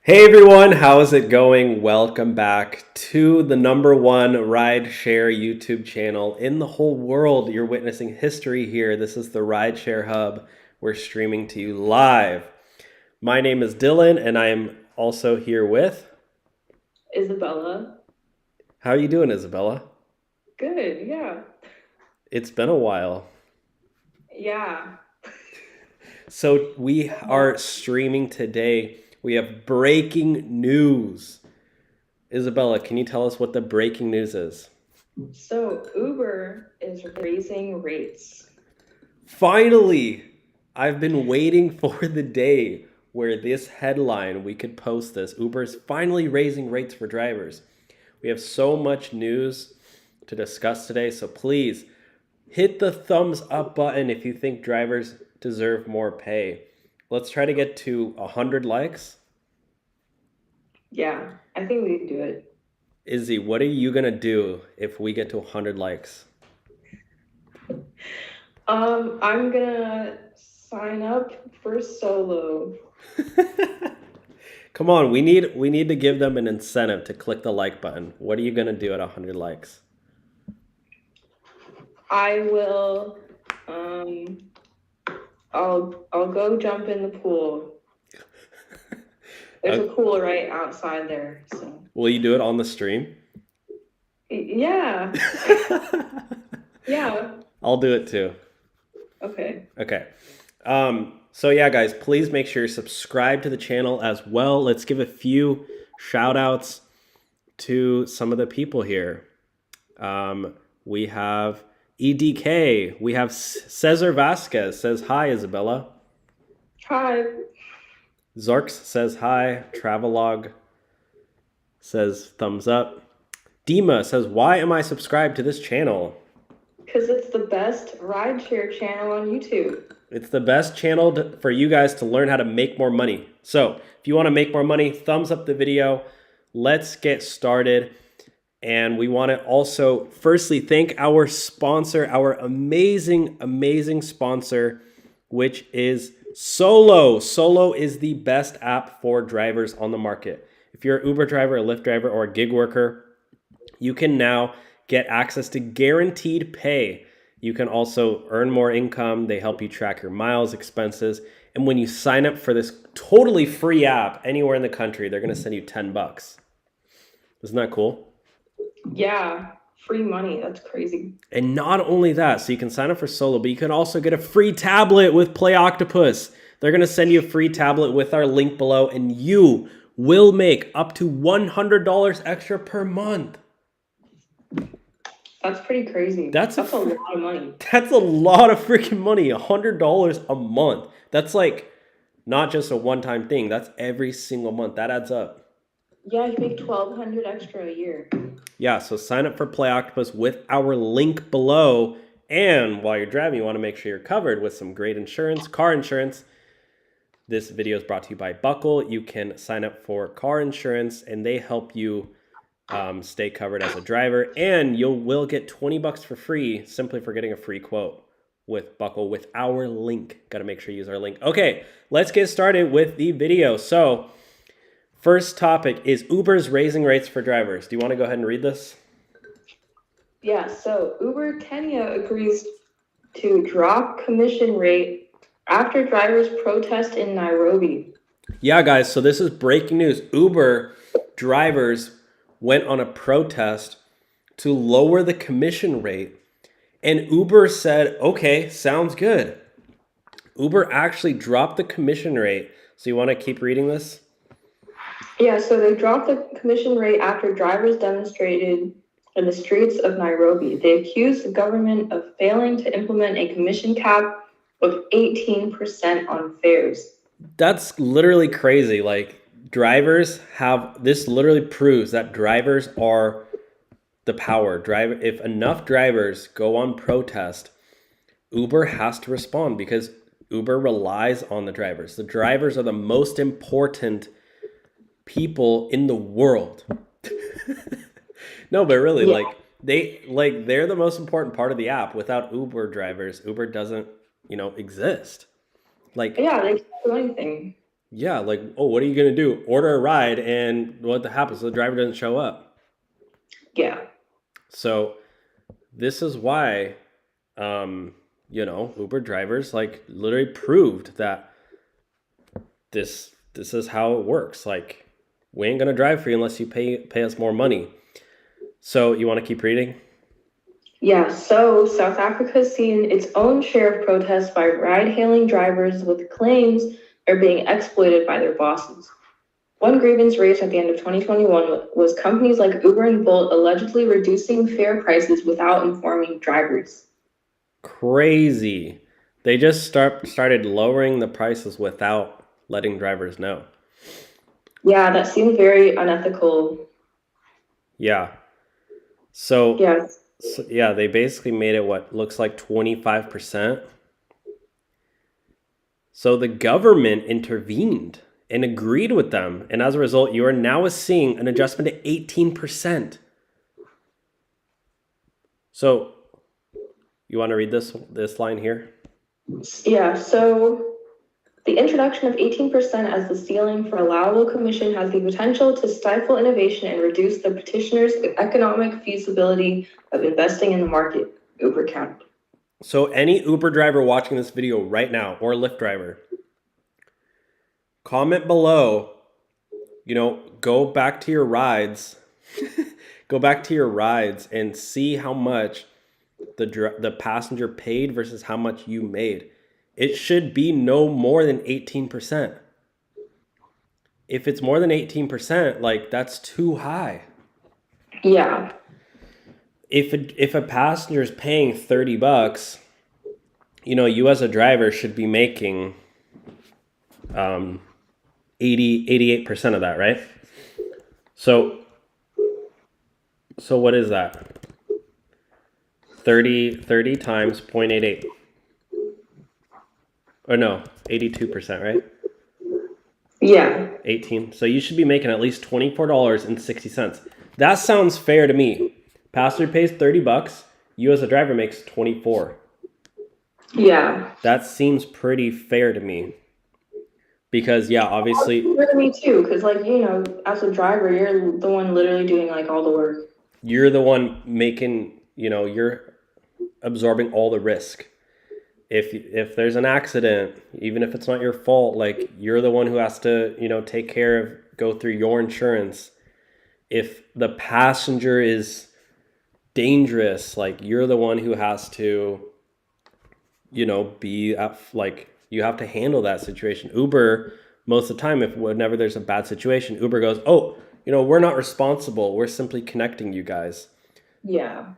Hey everyone, how is it going? Welcome back to the number one rideshare YouTube channel in the whole world. You're witnessing history here. This is the Rideshare Hub. We're streaming to you live. My name is Dylan, and I am also here with Isabella. How are you doing, Isabella? Good, yeah. It's been a while. Yeah. So we are streaming today. We have breaking news. Isabella, can you tell us what the breaking news is? So Uber is raising rates. Finally, I've been waiting for the day where this headline we could post this. Uber's finally raising rates for drivers. We have so much news to discuss today, so please hit the thumbs up button if you think drivers deserve more pay. Let's try to get to 100 likes. Yeah, I think we can do it. Izzy, what are you going to do if we get to 100 likes? I'm gonna sign up for solo. Come on, we need to give them an incentive to click the like button. What are you going to do at 100 likes? I will I'll go jump in the pool. There's a pool right outside there, so Will you do it on the stream? yeah. Yeah. I'll do it too. Okay. Okay. So yeah, guys, please make sure you subscribe to the channel as well. Let's give a few shout outs to some of the people here. We have EDK. We have Cesar Vasquez says hi, Isabella. Hi. Zarks says hi. Travelog says thumbs up. Dima says, why am I subscribed to this channel? Because it's the best rideshare channel on YouTube. It's the best channel for you guys to learn how to make more money. So if you want to make more money, thumbs up the video. Let's get started. And we want to also firstly thank our sponsor, our amazing, amazing sponsor, which is Solo. Solo is the best app for drivers on the market. If you're an Uber driver, a Lyft driver, or a gig worker, you can now get access to guaranteed pay. You can also earn more income. They help you track your miles, expenses. And when you sign up for this totally free app anywhere in the country, they're going to send you $10. Isn't that cool? Yeah, free money. That's crazy. And not only that, so you can sign up for Solo, but you can also get a free tablet with Play Octopus. They're going to send you a free tablet with our link below, and you will make up to $100 extra per month. That's pretty crazy. That's a lot of money. That's a lot of freaking money. $100 a month. That's like not just a one-time thing. That's every single month. That adds up. Yeah, you make $1,200 extra a year. Yeah, so sign up for Play Octopus with our link below. And while you're driving, you want to make sure you're covered with some great insurance, car insurance. This video is brought to you by Buckle. You can sign up for car insurance, and they help you stay covered as a driver, and you will get $20 for free simply for getting a free quote with Buckle with our link. Got to make sure you use our link. Okay, let's get started with the video. So first topic is Uber's raising rates for drivers. Do you want to go ahead and read this? Yeah, so Uber Kenya agrees to drop commission rate after drivers protest in Nairobi. Yeah, guys, so this is breaking news. Uber drivers went on a protest to lower the commission rate, and Uber said, okay, sounds good. Uber actually dropped the commission rate. So you want to keep reading this? Yeah, so they dropped the commission rate after drivers demonstrated in the streets of Nairobi. They accused the government of failing to implement a commission cap of 18% on fares. That's literally crazy. Like, drivers have this literally proves that drivers are the power. If enough drivers go on protest, Uber has to respond because Uber relies on the drivers. The drivers are the most important people in the world. No, but really, yeah. they're the most important part of the app. Without Uber drivers, Uber doesn't, exist. Like, yeah, they can't do anything. Yeah, like, oh, what are you gonna do? Order a ride, and what happens? The driver doesn't show up. Yeah. So this is why, Uber drivers like literally proved that this is how it works. Like, we ain't gonna drive for you unless you pay us more money. So you want to keep reading? Yeah, so South Africa's seen its own share of protests by ride-hailing drivers with claims they're being exploited by their bosses. One grievance raised at the end of 2021 was companies like Uber and Bolt allegedly reducing fare prices without informing drivers. Crazy. They just started lowering the prices without letting drivers know. Yeah, that seemed very unethical. Yeah. So, Yeah. yeah, they basically made it what looks like 25%. So the government intervened and agreed with them. And as a result, you are now seeing an adjustment to 18%. So you want to read this line here? Yeah, so the introduction of 18% as the ceiling for allowable commission has the potential to stifle innovation and reduce the petitioner's economic feasibility of investing in the market, Uber counted. So any Uber driver watching this video right now, or Lyft driver, comment below, go back to your rides, go back to your rides and see how much the passenger paid versus how much you made. It should be no more than 18%. If it's more than 18%, like, that's too high. Yeah. If a passenger is paying $30, you as a driver should be making 88% of that, right? So what is that? 30 times 0.88. Or no, 82%, right? Yeah. 18. So you should be making at least $24.60. That sounds fair to me. Passenger pays $30. You as a driver makes 24. Yeah. That seems pretty fair to me. Because yeah, obviously For me too, because as a driver, you're the one literally doing like all the work. you're the one making, you're absorbing all the risk. If there's an accident, even if it's not your fault, like, you're the one who has to, take care of, go through your insurance. If the passenger is dangerous, like, you're the one who has to, be at, like, you have to handle that situation. Uber, most of the time, whenever there's a bad situation, Uber goes, oh, we're not responsible, we're simply connecting you guys. Yeah.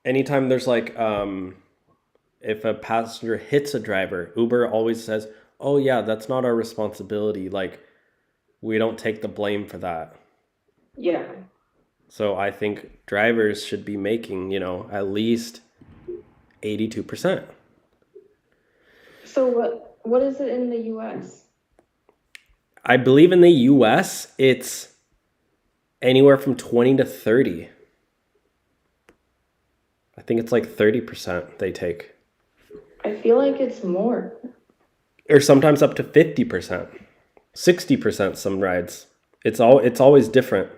Anytime there's like if a passenger hits a driver, Uber always says, oh yeah, that's not our responsibility, like, we don't take the blame for that. Yeah. So I think drivers should be making, at least 82%. So what is it in the US? I believe in the US it's anywhere from 20 to 30. I think it's like 30% they take. I feel like it's more. Or sometimes up to 50%. 60% some rides. It's always different.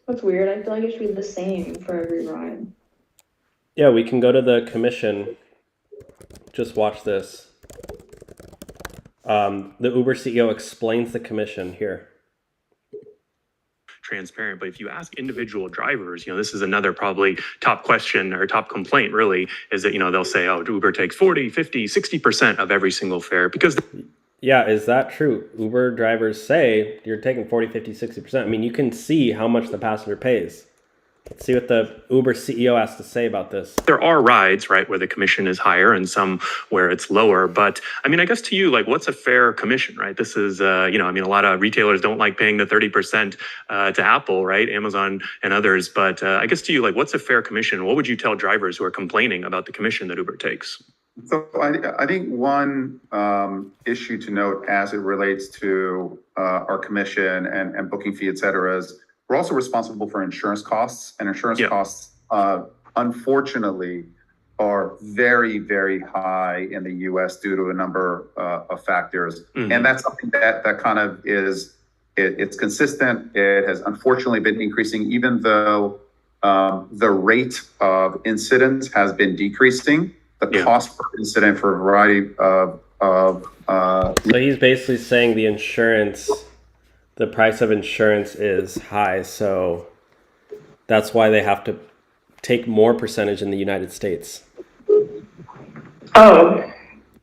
That's weird. I feel like it should be the same for every ride. Yeah, we can go to the commission. Just watch this. The Uber CEO explains the commission here. Transparent. But if you ask individual drivers, this is another probably top question or top complaint really, is that, they'll say, oh, Uber takes 40, 50, 60% of every single fare because... Yeah, is that true? Uber drivers say you're taking 40, 50, 60%. I mean, you can see how much the passenger pays. Let's see what the Uber CEO has to say about this. There are rides, right, where the commission is higher and some where it's lower. But I mean, I guess to you, like, what's a fair commission, right? This is, a lot of retailers don't like paying the 30% to Apple, right? Amazon and others. But I guess to you, like, what's a fair commission? What would you tell drivers who are complaining about the commission that Uber takes? So I think one issue to note as it relates to our commission and booking fee, et cetera, is we're also responsible for insurance costs, and insurance costs, unfortunately, are very, very high in the US due to a number of factors. And that's something that kind of is, it's consistent. It has unfortunately been increasing, even though the rate of incidents has been decreasing. The cost per incident for a variety of so he's basically saying the price of insurance is high, so that's why they have to take more percentage in the United States. Oh.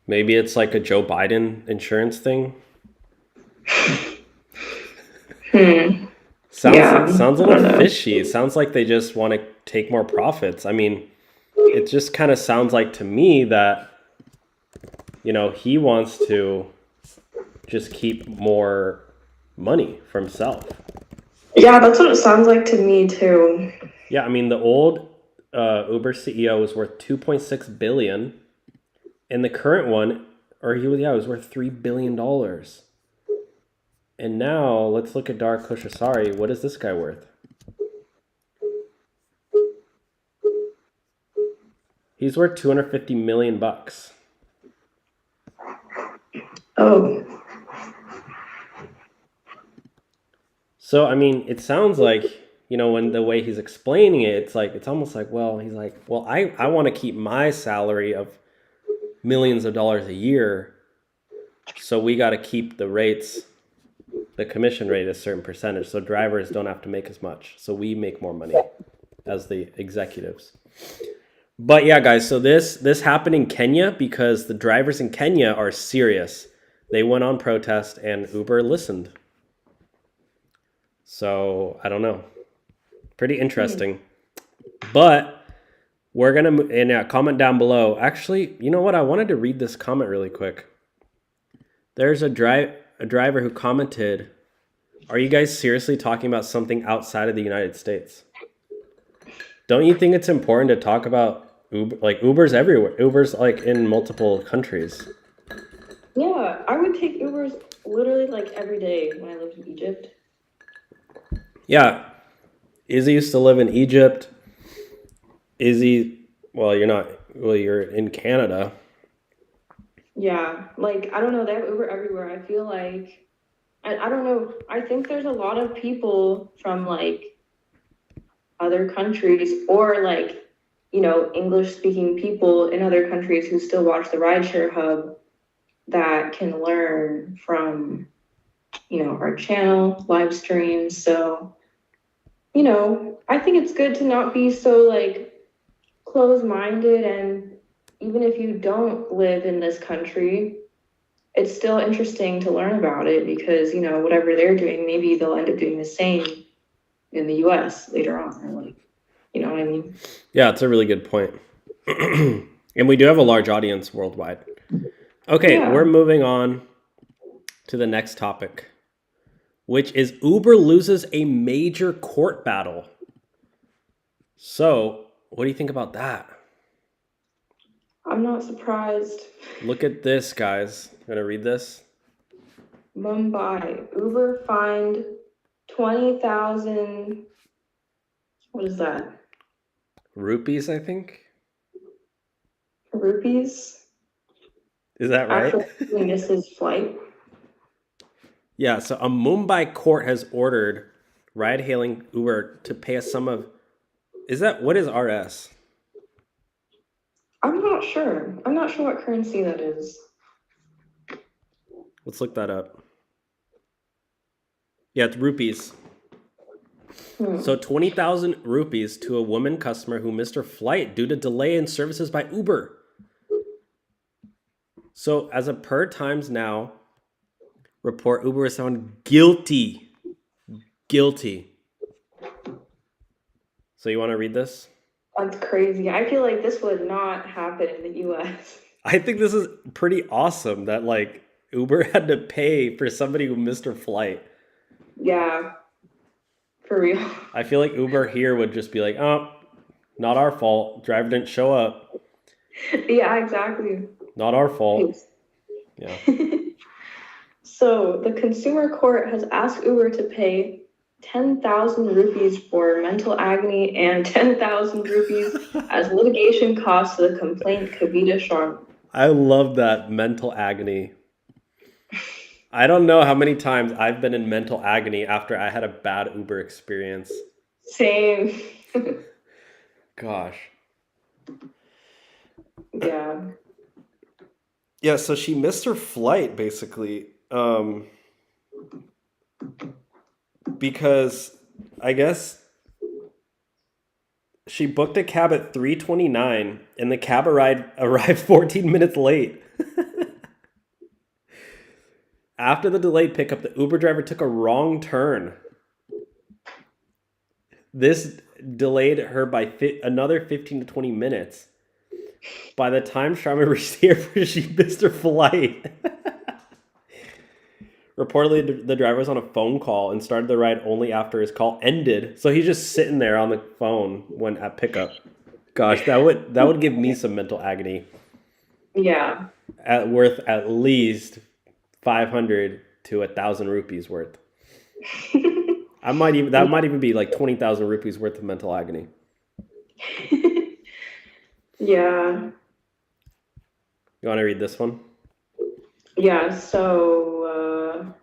Maybe it's like a Joe Biden insurance thing. Sounds a little fishy. It sounds like they just want to take more profits. I mean, it just kind of sounds like to me that, you know, he wants to just keep more money for himself. Yeah, that's what it sounds like to me too. Yeah, I mean, the old Uber CEO was worth $2.6 billion, and the current one, was worth $3 billion. And now let's look at Dara Khosrowshahi. What is this guy worth? He's worth $250 million. Oh. So, I mean, it sounds like, you know, when the way he's explaining it, it's almost like, well, he's like, well, I want to keep my salary of millions of dollars a year. So we got to keep the rates, the commission rate, a certain percentage. So drivers don't have to make as much. So we make more money as the executives. But yeah, guys, so this happened in Kenya because the drivers in Kenya are serious. They went on protest and Uber listened. So I don't know. Pretty interesting. But we're going to comment down below. Actually, you know what? I wanted to read this comment really quick. There's a driver who commented, "Are you guys seriously talking about something outside of the United States? Don't you think it's important to talk about Uber? Like, Uber's everywhere. Uber's like in multiple countries." Yeah, I would take Ubers literally like every day when I lived in Egypt. Yeah. Izzy used to live in Egypt. Izzy, you're in Canada. Yeah, like, I don't know, they have Uber everywhere. I feel like, I don't know, I think there's a lot of people from, like, other countries or, like, you know, English-speaking people in other countries who still watch the Rideshare Hub that can learn from, you know, our channel, live streams. So, you know, I think it's good to not be so, like, closed-minded, and even if you don't live in this country, it's still interesting to learn about it because, you know, whatever they're doing, maybe they'll end up doing the same in the US later on, or like, you know what I mean? Yeah, it's a really good point. And we do have a large audience worldwide. Okay, Yeah. We're moving on to the next topic, which is Uber loses a major court battle. So, what do you think about that? I'm not surprised. Look at this, guys. I'm going to read this. Mumbai, Uber fined 20,000, what is that? Rupees, I think. Rupees? Is that right? After he missed his flight. Yeah, so a Mumbai court has ordered ride-hailing Uber to pay a sum of, what is RS? I'm not sure. I'm not sure what currency that is. Let's look that up. Yeah, it's rupees. So 20,000 rupees to a woman customer who missed her flight due to delay in services by Uber. So as a per Times Now report, Uber was found guilty. Guilty. So you want to read this? That's crazy. I feel like this would not happen in the US. I think this is pretty awesome that like Uber had to pay for somebody who missed her flight. Yeah, for real. I feel like Uber here would just be like, oh, not our fault. Driver didn't show up. Yeah, exactly. Not our fault. Yeah. So the consumer court has asked Uber to pay 10,000 rupees for mental agony and 10,000 rupees as litigation costs to the complaint Kavita Sharma. I love that, mental agony. I don't know how many times I've been in mental agony after I had a bad Uber experience. Same. Gosh. Yeah. Yeah, so she missed her flight basically. Because I guess she booked a cab at 3:29 and the cab arrived 14 minutes late. After the delayed pickup, the Uber driver took a wrong turn. This delayed her by another 15 to 20 minutes. By the time Sharma reached the airport, she missed her flight. Reportedly, the driver was on a phone call and started the ride only after his call ended. So he's just sitting there on the phone when at pickup. Gosh, that would give me some mental agony. Yeah. Worth at least 500 to 1,000 rupees worth. That might even be like 20,000 rupees worth of mental agony. Yeah. You want to read this one? Yeah, so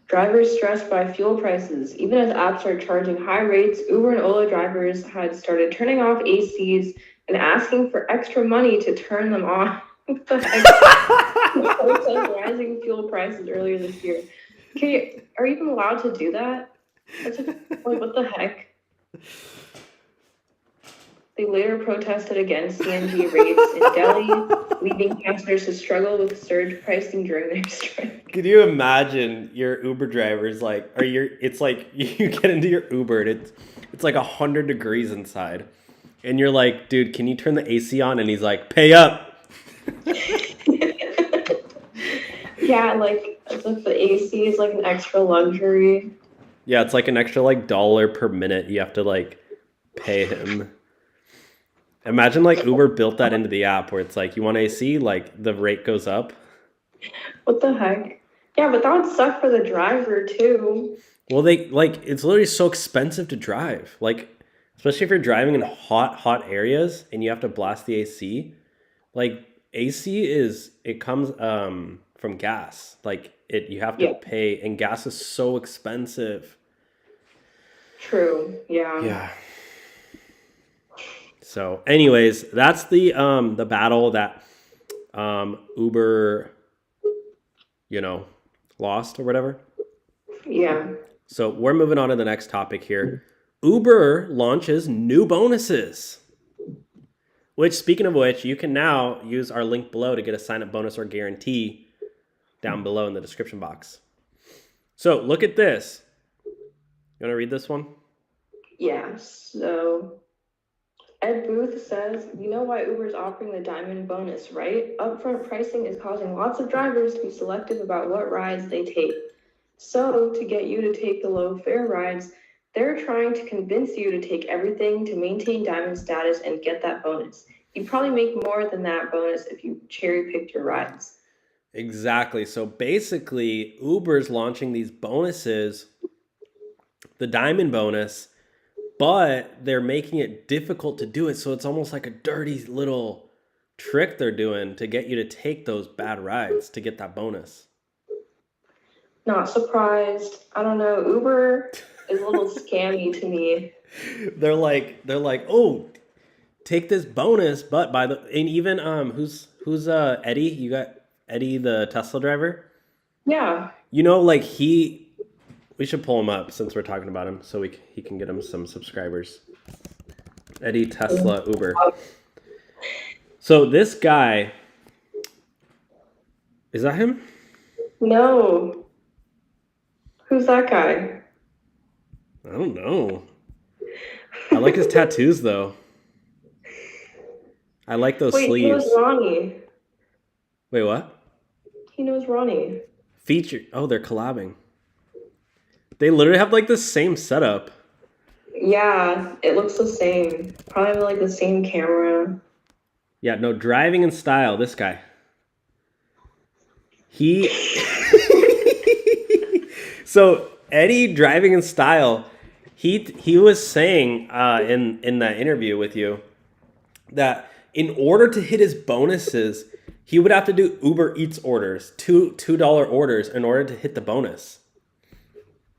drivers stressed by fuel prices. Even as apps are charging high rates, Uber and Ola drivers had started turning off ACs and asking for extra money to turn them on. What the heck? Rising fuel prices earlier this year. Are you even allowed to do that? What the heck? They later protested against CNG rates in Delhi, leaving passengers to struggle with surge pricing during their strike. Could you imagine your Uber driver's like, it's like you get into your Uber and it's like 100 degrees inside. And you're like, dude, can you turn the AC on? And he's like, pay up. Yeah, like as if the AC is like an extra luxury. Yeah, it's like an extra like $1 per minute you have to like pay him. Imagine like Uber built that into the app where it's like, you want AC, like the rate goes up. What the heck? Yeah, but that would suck for the driver too. Well, it's literally so expensive to drive. Like, especially if you're driving in hot areas and you have to blast the AC. Like AC it comes from gas. Like you have to pay, and gas is so expensive. True. Yeah. Yeah. So, anyways, that's the battle that Uber, lost or whatever. Yeah. So we're moving on to the next topic here. Uber launches new bonuses. Which, speaking of which, you can now use our link below to get a sign-up bonus or guarantee down below in the description box. So look at this. You want to read this one? Yeah. So Ed Booth says, you know why Uber is offering the diamond bonus, right? Upfront pricing is causing lots of drivers to be selective about what rides they take. So to get you to take the low fare rides, they're trying to convince you to take everything to maintain diamond status and get that bonus. You'd probably make more than that bonus if you cherry picked your rides. Exactly. So basically, Uber's launching these bonuses, the diamond bonus, but they're making it difficult to do it. So it's almost like a dirty little trick they're doing to get you to take those bad rides to get that bonus. Not surprised. I don't know. Uber is a little scammy to me. They're like, oh, take this bonus, but and even who's Eddie? You got Eddie, the Tesla driver? Yeah. We should pull him up since we're talking about him so he can get him some subscribers. Eddie, Tesla, Uber. So this guy, is that him? No. Who's that guy? I don't know. I like his tattoos though. I like those sleeves. He knows Ronnie. Wait, what? He knows Ronnie. Oh, they're collabing. They literally have like the same setup. Yeah, it looks the same. Probably like the same camera. Yeah, no, driving in style, this guy. So Eddie driving in style. He was saying in that interview with you that in order to hit his bonuses, he would have to do Uber Eats orders, $2 orders in order to hit the bonus.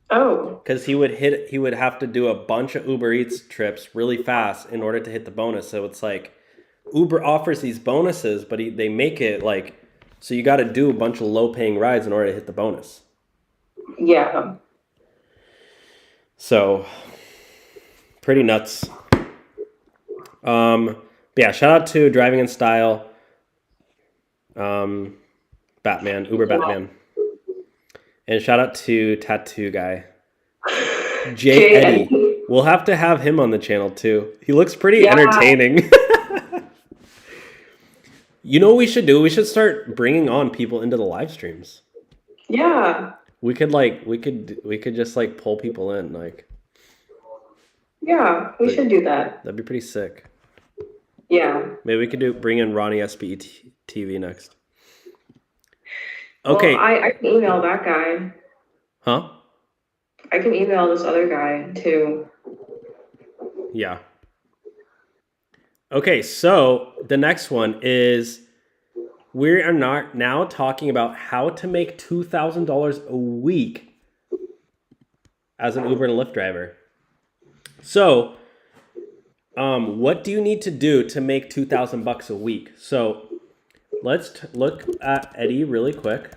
Oh. Because he would have to do a bunch of Uber Eats trips really fast in order to hit the bonus. So it's like Uber offers these bonuses, but they make it like so you got to do a bunch of low paying rides in order to hit the bonus. Yeah. So pretty nuts. But yeah, shout out to Driving in Style, Batman, Uber Batman, and shout out to Tattoo Guy, Jay Eddie. We'll have to have him on the channel too. He looks pretty entertaining. You know what we should do? We should start bringing on people into the live streams. Yeah. We could just like pull people in like. Yeah, we should do that. That'd be pretty sick. Yeah. Maybe we could bring in Ronnie SPE TV next. Okay. Well, I can email that guy. Huh? I can email this other guy too. Yeah. Okay, so the next one is we are now talking about how to make $2,000 a week as an Uber and Lyft driver. So, what do you need to do to make $2,000 a week? So, let's look at Eddie really quick.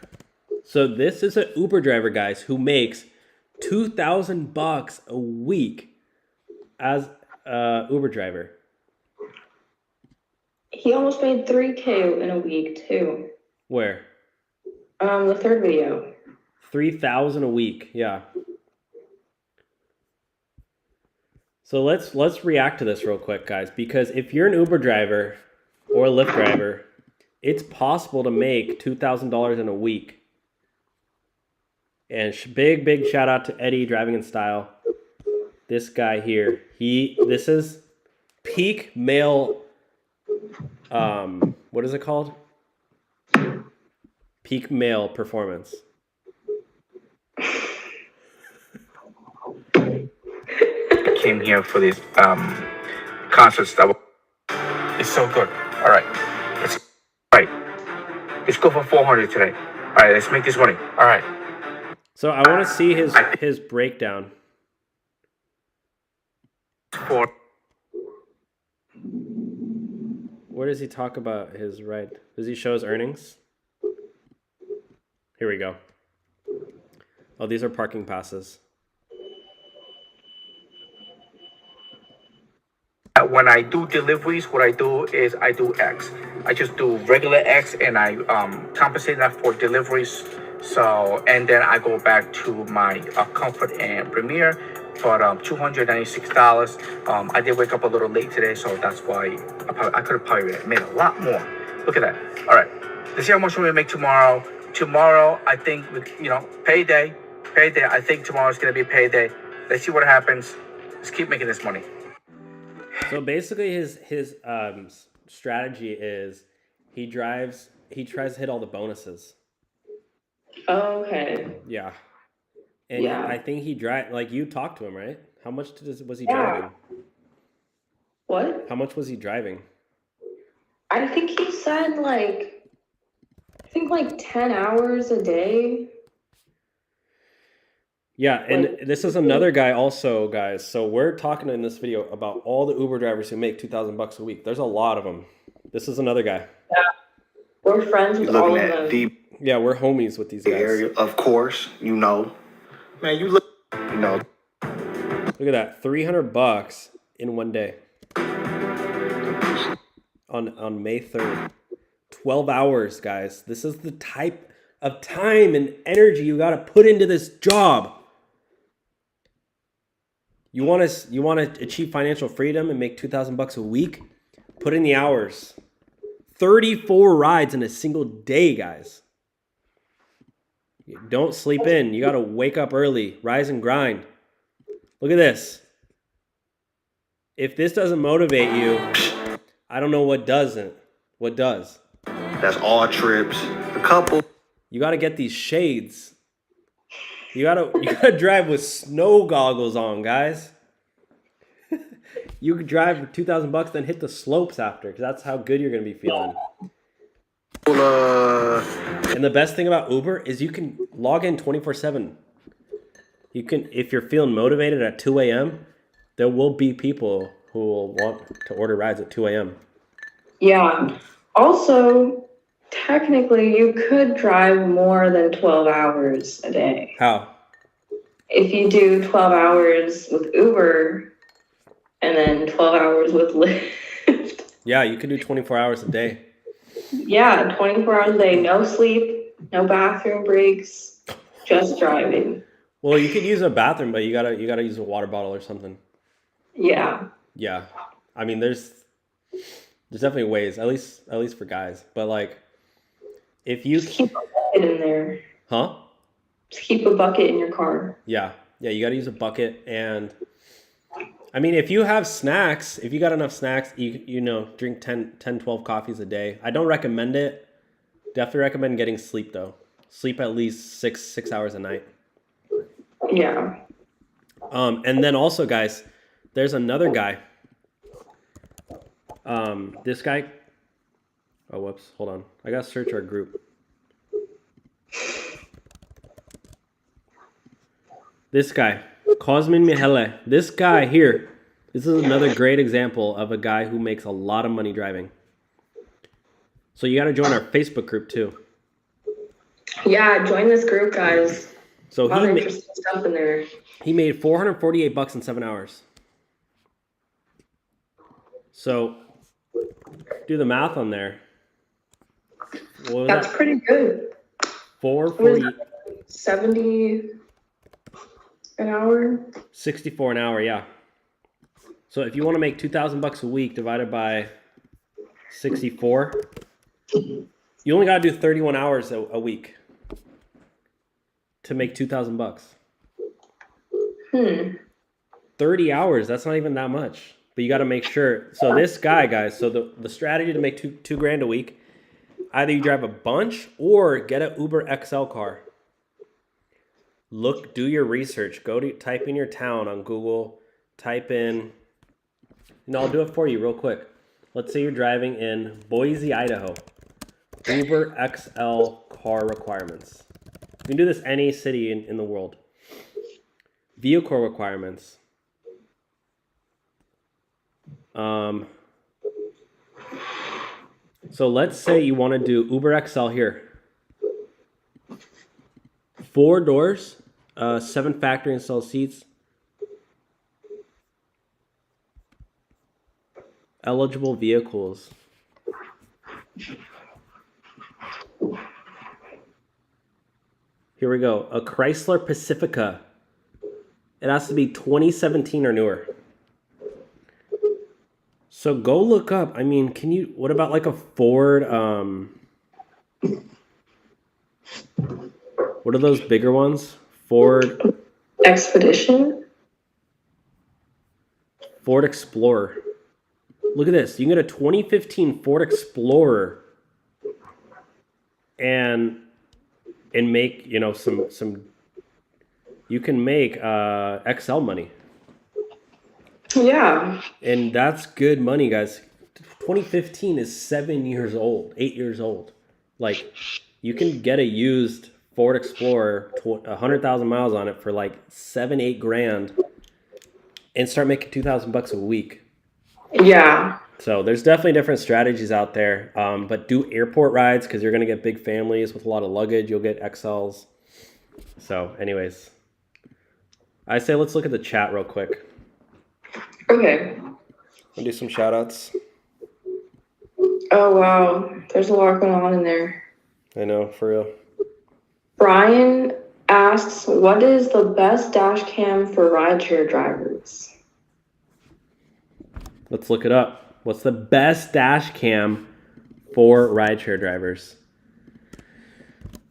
So, this is an Uber driver, guys, who makes $2,000 a week as an Uber driver. He almost made 3K in a week too. Where? The third video. 3,000 a week, yeah. So let's react to this real quick, guys, because if you're an Uber driver or a Lyft driver, it's possible to make $2,000 in a week. And big shout out to Eddie Driving in Style. This guy here, this is peak male. What is it called? Peak male performance. Came here for this concert stuff. It's so good. All right, let's go for 400 today. All right, let's make this money. All right. So I want to see his breakdown. For Where does he talk about his ride? Does he show his earnings? Here we go. Oh, these are parking passes. when I do deliveries, what I do is I do X. I just do regular X and I compensate that for deliveries. So, and then I go back to my Comfort and Premier for $296. I did wake up a little late today, so that's why I could have probably made a lot more. Look at that. All right, let's see how much we're gonna make tomorrow. Tomorrow, I think, payday. I think tomorrow's gonna be payday. Let's see what happens. Let's keep making this money. So basically, his strategy is he tries to hit all the bonuses. Okay. Yeah. And Yeah. I think he like you talked to him, right? How much was he driving? What? How much was he driving? I think he said like 10 hours a day. Yeah, and this is another guy also, guys. So we're talking in this video about all the Uber drivers who make $2,000 a week. There's a lot of them. This is another guy. Yeah. We're friends with all of them. Yeah, we're homies with these guys. Area, of course, man, you look, Look at that, $300 in one day. On May 3rd. 12 hours, guys. This is the type of time and energy you got to put into this job. You want to achieve financial freedom and make $2,000 a week? Put in the hours. 34 rides in a single day, guys. Don't sleep in. You got to wake up early, rise and grind. Look at this. If this doesn't motivate you, I don't know what doesn't. What does? that's all trips. A couple. You got to get these shades. You gotta drive with snow goggles on, guys. You could drive for $2,000, then hit the slopes after, because that's how good you're gonna be feeling. And the best thing about Uber is you can log in 24/7. You can, if you're feeling motivated at 2 a.m., there will be people who will want to order rides at 2 a.m. Yeah. Also, technically, you could drive more than 12 hours a day. How? If you do 12 hours with Uber and then 12 hours with Lyft. Yeah, you can do 24 hours a day. Yeah, 24 hours a day, no sleep, no bathroom breaks, just driving. Well, you could use a bathroom, but you gotta use a water bottle or something. Yeah. Yeah, I mean, there's definitely ways, at least for guys. But like, if you Just keep a bucket in there. huh? Just keep a bucket in your car. Yeah, you got to use a bucket. And I mean, if you have snacks, if you got enough snacks, you know, drink 10, 12 coffees a day. I don't recommend it. Definitely recommend getting sleep though. Sleep at least six hours a night. Yeah. And then also, guys, there's another guy. This guy. Oh, whoops. Hold on. I gotta search our group. This guy, Cosmin Mihele. This guy here. This is another great example of a guy who makes a lot of money driving. So you gotta join our Facebook group too. Yeah, join this group, guys. So A lot of interesting stuff in there. he made $448 in 7 hours. So do the math on there. What was That's that? pretty good. 440, 70 an hour? 64 an hour, yeah. So if you want to make $2,000 a week divided by 64, you only got to do 31 hours a week to make $2,000. 30 hours, that's not even that much. But you got to make sure. So this guy, guys, so the strategy to make two grand a week, either you drive a bunch or get an Uber XL car. Do your research. Type in your town on Google. Type in, I'll do it for you real quick. Let's say you're driving in Boise, Idaho. Uber XL car requirements. You can do this any city in the world. Vehicle requirements. So let's say you want to do Uber XL here. 4 doors, 7 factory installed seats. Eligible vehicles. Here we go. A Chrysler Pacifica. It has to be 2017 or newer. So go look up. I mean, what about like a Ford, what are those bigger ones? Ford Expedition? Ford Explorer. Look at this. You can get a 2015 Ford Explorer and make, some you can make XL money. Yeah. And that's good money, guys. 2015 is 7 years old, 8 years old. Like, you can get a used Ford Explorer, 100,000 miles on it for like 7-8 grand and start making $2,000 a week. Yeah. So there's definitely different strategies out there. But do airport rides because you're going to get big families with a lot of luggage. You'll get XLs. So anyways, I say let's look at the chat real quick. Okay. I'll do some shout outs. Oh, wow. There's a lot going on in there. I know, for real. Brian asks, what is the best dash cam for rideshare drivers? Let's look it up. What's the best dash cam for rideshare drivers?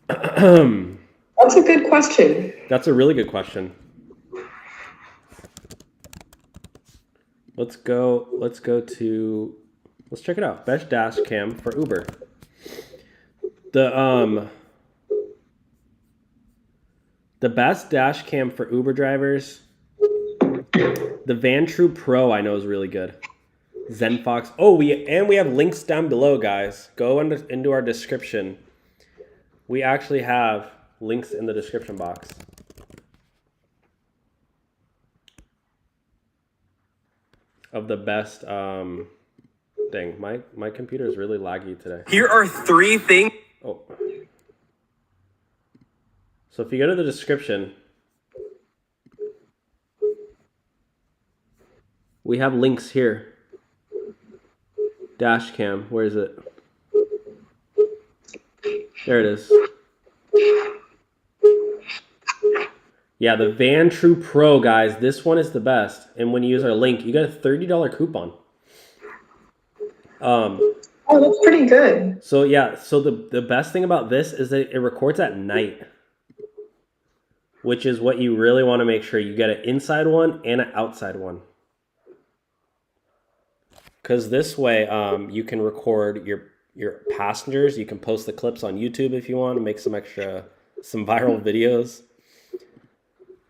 That's a good question. That's a really good question. Let's check it out. Best dash cam for Uber. The best dash cam for Uber drivers, the Vantrue Pro I know is really good. ZenFox. Oh, we have links down below, guys. Go into our description. We actually have links in the description box. Of the best thing. My computer is really laggy today. Here are 3 things. Oh. So if you go to the description, we have links here. Dash cam, where is it? There it is. Yeah, the Vantrue Pro, guys. This one is the best. And when you use our link, you get a $30 coupon. Oh, that's pretty good. So yeah, so the best thing about this is that it records at night, which is what you really want to make sure you get an inside one and an outside one. Because this way, you can record your passengers. You can post the clips on YouTube if you want to make some viral videos.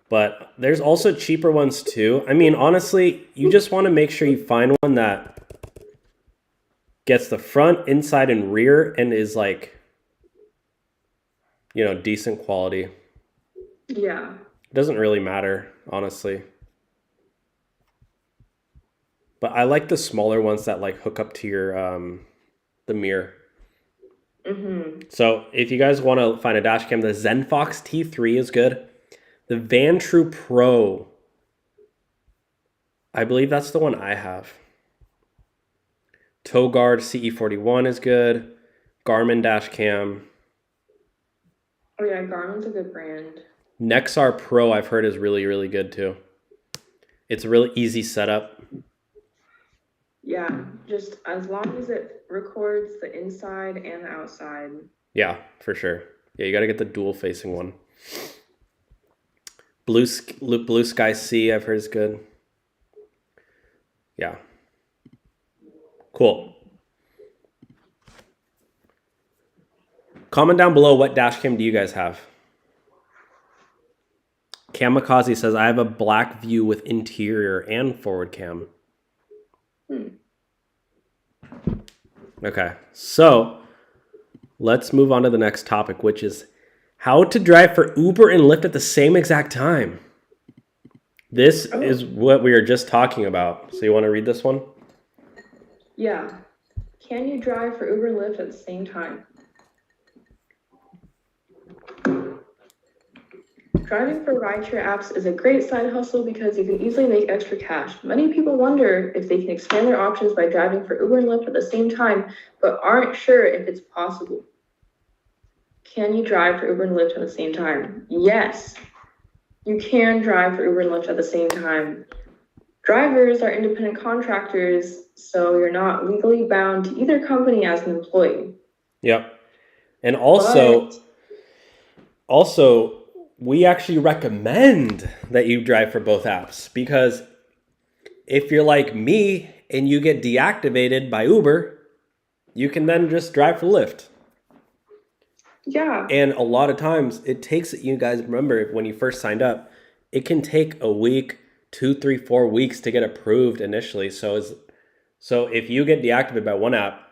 But there's also cheaper ones too. I mean, honestly, you just want to make sure you find one that gets the front, inside, and rear and is like, decent quality. Yeah. It doesn't really matter, honestly. But I like the smaller ones that like hook up to your the mirror. Mm-hmm. So if you guys want to find a dash cam, the ZenFox T3 is good. The Vantrue Pro, I believe that's the one I have. Towguard CE41 is good. Garmin dash cam. Oh yeah, Garmin's a good brand. Nexar Pro I've heard is really, really good too. It's a really easy setup. Yeah, just as long as it records the inside and the outside. Yeah, for sure. Yeah, you got to get the dual facing one. Blue Sky C I've heard is good. Yeah. Cool. Comment down below, what dash cam do you guys have? Kamikaze says, I have a black view with interior and forward cam. Okay, so let's move on to the next topic, which is how to drive for Uber and Lyft at the same exact time. This is what we were just talking about. So you want to read this one? Yeah. Can you drive for Uber and Lyft at the same time? Driving for rideshare apps is a great side hustle because you can easily make extra cash. Many people wonder if they can expand their options by driving for Uber and Lyft at the same time, but aren't sure if it's possible. Can you drive for Uber and Lyft at the same time? Yes, you can drive for Uber and Lyft at the same time. Drivers are independent contractors, so you're not legally bound to either company as an employee. Yep. And also, we actually recommend that you drive for both apps, because if you're like me and you get deactivated by Uber, you can then just drive for Lyft. Yeah. And a lot of times it takes, you guys remember when you first signed up, it can take a week, 2, 3, 4 weeks to get approved initially. So if you get deactivated by one app,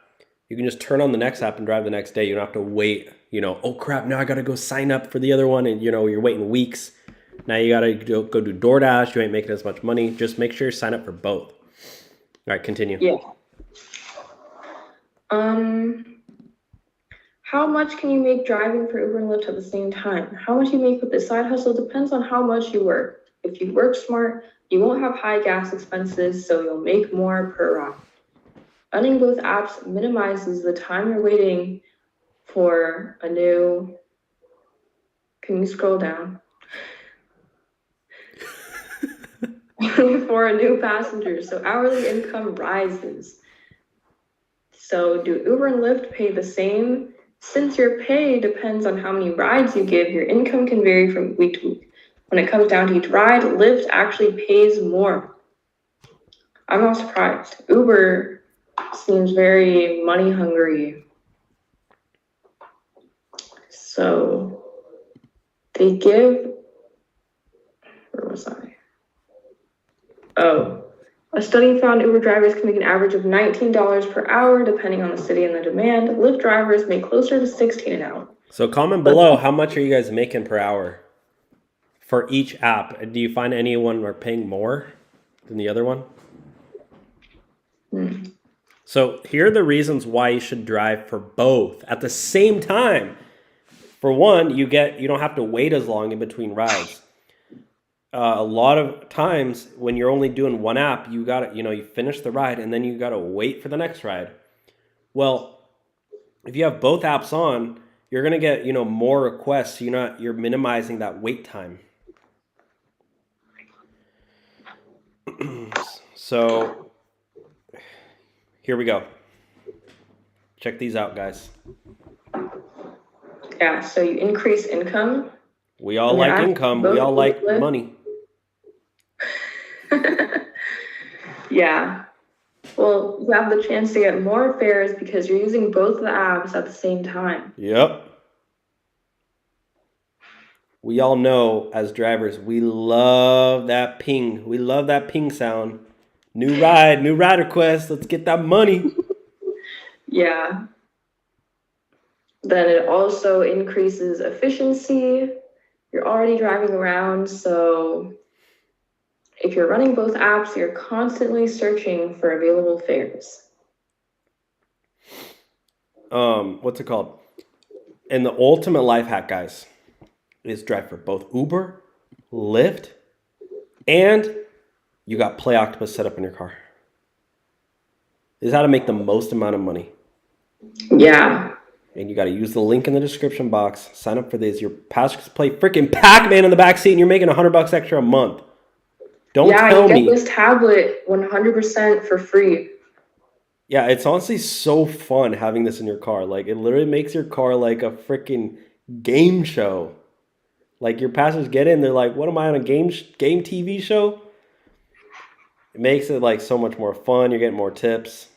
you can just turn on the next app and drive the next day. You don't have to wait, oh crap, now I got to go sign up for the other one. And you're waiting weeks. Now you got to go do DoorDash. You ain't making as much money. Just make sure you sign up for both. All right, continue. Yeah. How much can you make driving for Uber and Lyft at the same time? How much you make with this side hustle depends on how much you work. If you work smart, you won't have high gas expenses, so you'll make more per ride. Running both apps minimizes the time you're waiting for a new... Can you scroll down? For a new passenger, so hourly income rises. So do Uber and Lyft pay the same? Since your pay depends on how many rides you give, your income can vary from week to week. When it comes down to each ride, Lyft actually pays more. I'm not surprised. Uber seems very money hungry. So they give was I? Oh, a study found Uber drivers can make an average of $19 per hour, depending on the city and the demand. Lyft drivers make closer to $16 an hour. So comment below, how much are you guys making per hour for each app? Do you find anyone are paying more than the other one? So here are the reasons why you should drive for both at the same time. For one, you don't have to wait as long in between rides. A lot of times when you're only doing one app, you finish the ride and then you got to wait for the next ride. Well, if you have both apps on, you're going to get, more requests. You're minimizing that wait time. So here we go. Check these out, guys. Yeah, so you increase income. We all like income. We all like money. Yeah. Well, you have the chance to get more fares because you're using both the apps at the same time. Yep. We all know as drivers, we love that ping. We love that ping sound. New ride request. Let's get that money. Yeah. Then it also increases efficiency. You're already driving around, so if you're running both apps, you're constantly searching for available fares. What's it called? And the ultimate life hack, guys, is drive for both Uber, Lyft, and you got Play Octopus set up in your car. This is how to make the most amount of money. Yeah. And you got to use the link in the description box. Sign up for this. Your passengers play freaking Pac-Man in the back seat, and you're making $100 extra a month. Don't tell me. Yeah, you get this tablet 100% for free. Yeah, it's honestly so fun having this in your car. Like, it literally makes your car like a freaking game show. Like, your passengers get in, they're like, what am I on a game TV show? It makes it like so much more fun. You're getting more tips.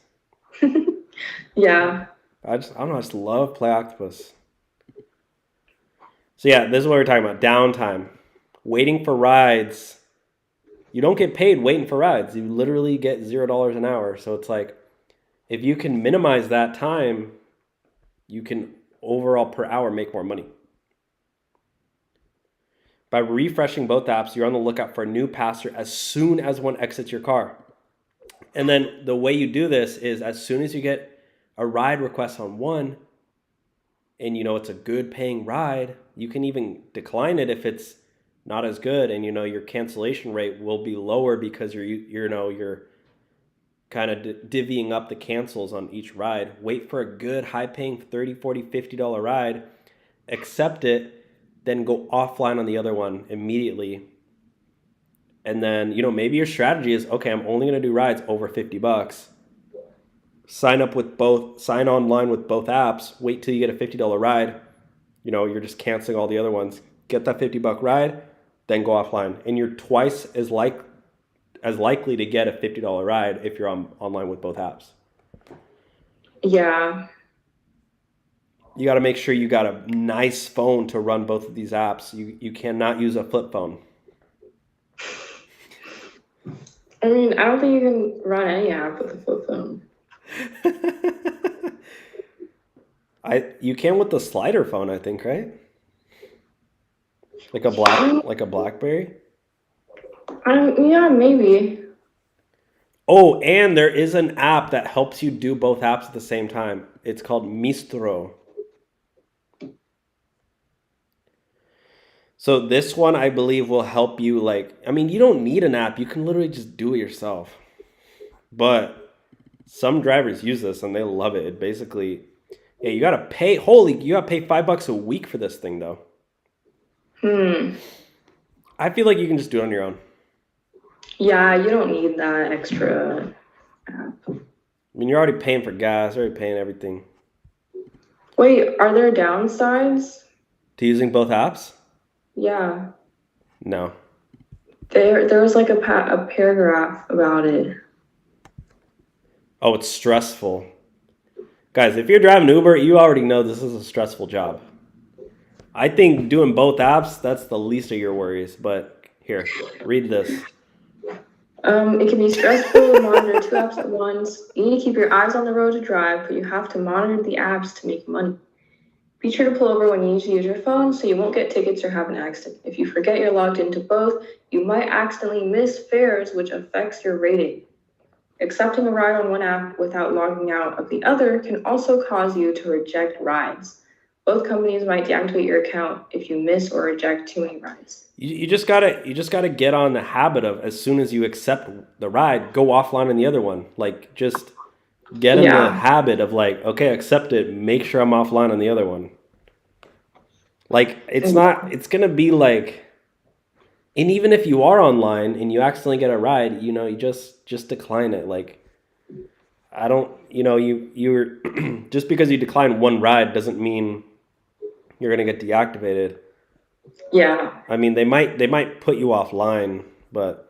Yeah. I don't know, I just love Play Octopus. So yeah, this is what we're talking about. Downtime. Waiting for rides. You don't get paid waiting for rides. You literally get $0 an hour. So it's like, if you can minimize that time, you can overall per hour make more money. By refreshing both apps, you're on the lookout for a new passenger as soon as one exits your car. And then the way you do this is as soon as you get a ride request on one, and it's a good paying ride, you can even decline it if it's not as good, and your cancellation rate will be lower because you're kind of divvying up the cancels on each ride. Wait for a good high paying $30, $40, $50 ride, accept it, then go offline on the other one immediately. And then, maybe your strategy is, okay, I'm only going to do rides over $50. Sign online with both apps, wait till you get a $50 ride. You're just canceling all the other ones. Get that $50 ride, then go offline. And you're twice as likely to get a $50 ride if you're online with both apps. Yeah. You got to make sure you got a nice phone to run both of these apps. You cannot use a flip phone. I mean, I don't think you can run any app with a flip phone. You can with the slider phone, I think, right? Like a BlackBerry. Yeah, maybe. Oh, and there is an app that helps you do both apps at the same time. It's called Mistro. So this one, I believe, will help you. You don't need an app. You can literally just do it yourself. But some drivers use this and they love it. It basically, you gotta pay. You gotta pay $5 a week for this thing, though. I feel like you can just do it on your own. Yeah, you don't need that extra app. You're already paying for gas, already paying everything. Wait, are there downsides to using both apps? Yeah. No. There was like a paragraph about it. Oh, it's stressful. Guys, if you're driving Uber, you already know this is a stressful job. I think doing both apps, that's the least of your worries. But Here, read this. It can be stressful to monitor 2 apps at once. You need to keep your eyes on the road to drive, but you have to monitor the apps to make money. Be sure to pull over when you need to use your phone so you won't get tickets or have an accident. If you forget you're logged into both, you might accidentally miss fares, which affects your rating. Accepting a ride on one app without logging out of the other can also cause you to reject rides. Both companies might deactivate your account if you miss or reject too many rides. You just gotta get on the habit of, as soon as you accept the ride, go offline on the other one. Like, just get in the habit of like, okay, accept it, make sure I'm offline on the other one. Like, it's gonna be like, and even if you are online and you accidentally get a ride, you just decline it. Like, I don't, you're just because you decline one ride doesn't mean you're gonna get deactivated. Yeah. I mean, they might put you offline, but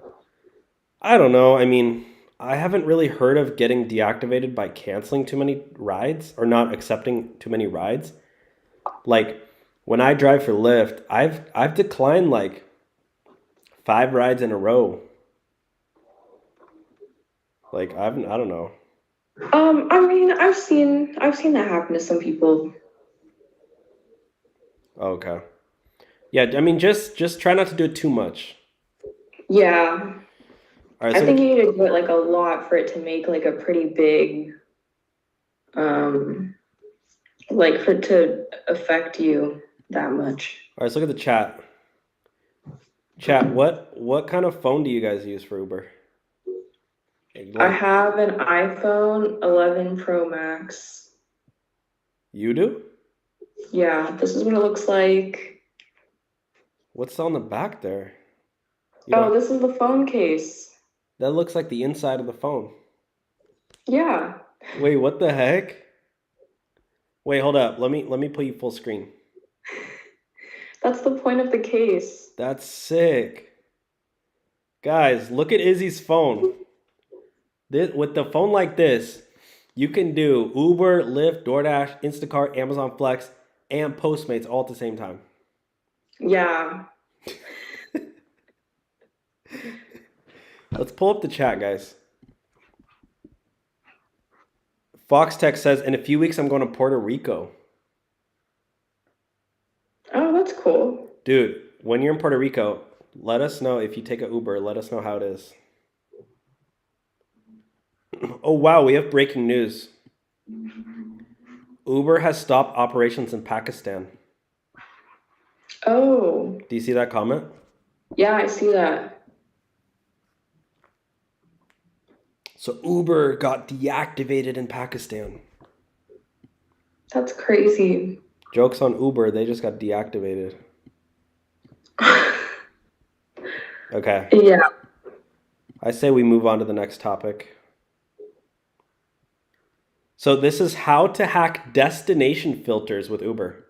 I don't know. I mean, I haven't really heard of getting deactivated by canceling too many rides or not accepting too many rides. Like, when I drive for Lyft, I've declined like 5 rides in a row. Like, I don't know. I mean, I've seen that happen to some people. Okay. Yeah, I mean, just try not to do it too much. Yeah. All right, I so think you need to do it like a lot for it to make like a pretty big, like for it to affect you that much. all right, let's look at the chat. Chat, what kind of phone do you guys use for Uber? I have an iPhone 11 Pro Max. You do? Yeah, this is what it looks like. What's on the back there? This is the phone case. That looks like the inside of the phone. Yeah. Wait, what the heck? Wait, hold up. Let me put you full screen. That's the point of the case. That's sick. Guys, look at Izzy's phone. With the phone like this, you can do Uber, Lyft, DoorDash, Instacart, Amazon Flex, and Postmates all at the same time. Yeah. Let's pull up the chat, guys. Fox Tech says, in a few weeks, I'm going to Puerto Rico. Oh, that's cool. Dude, when you're in Puerto Rico, let us know if you take an Uber. Let us know how it is. Oh, wow, we have breaking news. Uber has stopped operations in Pakistan. Oh. Do you see that comment? Yeah, I see that. So Uber got deactivated in Pakistan. That's crazy. Joke's on Uber, they just got deactivated. Okay. Yeah. I say we move on to the next topic. So this is how to hack destination filters with Uber.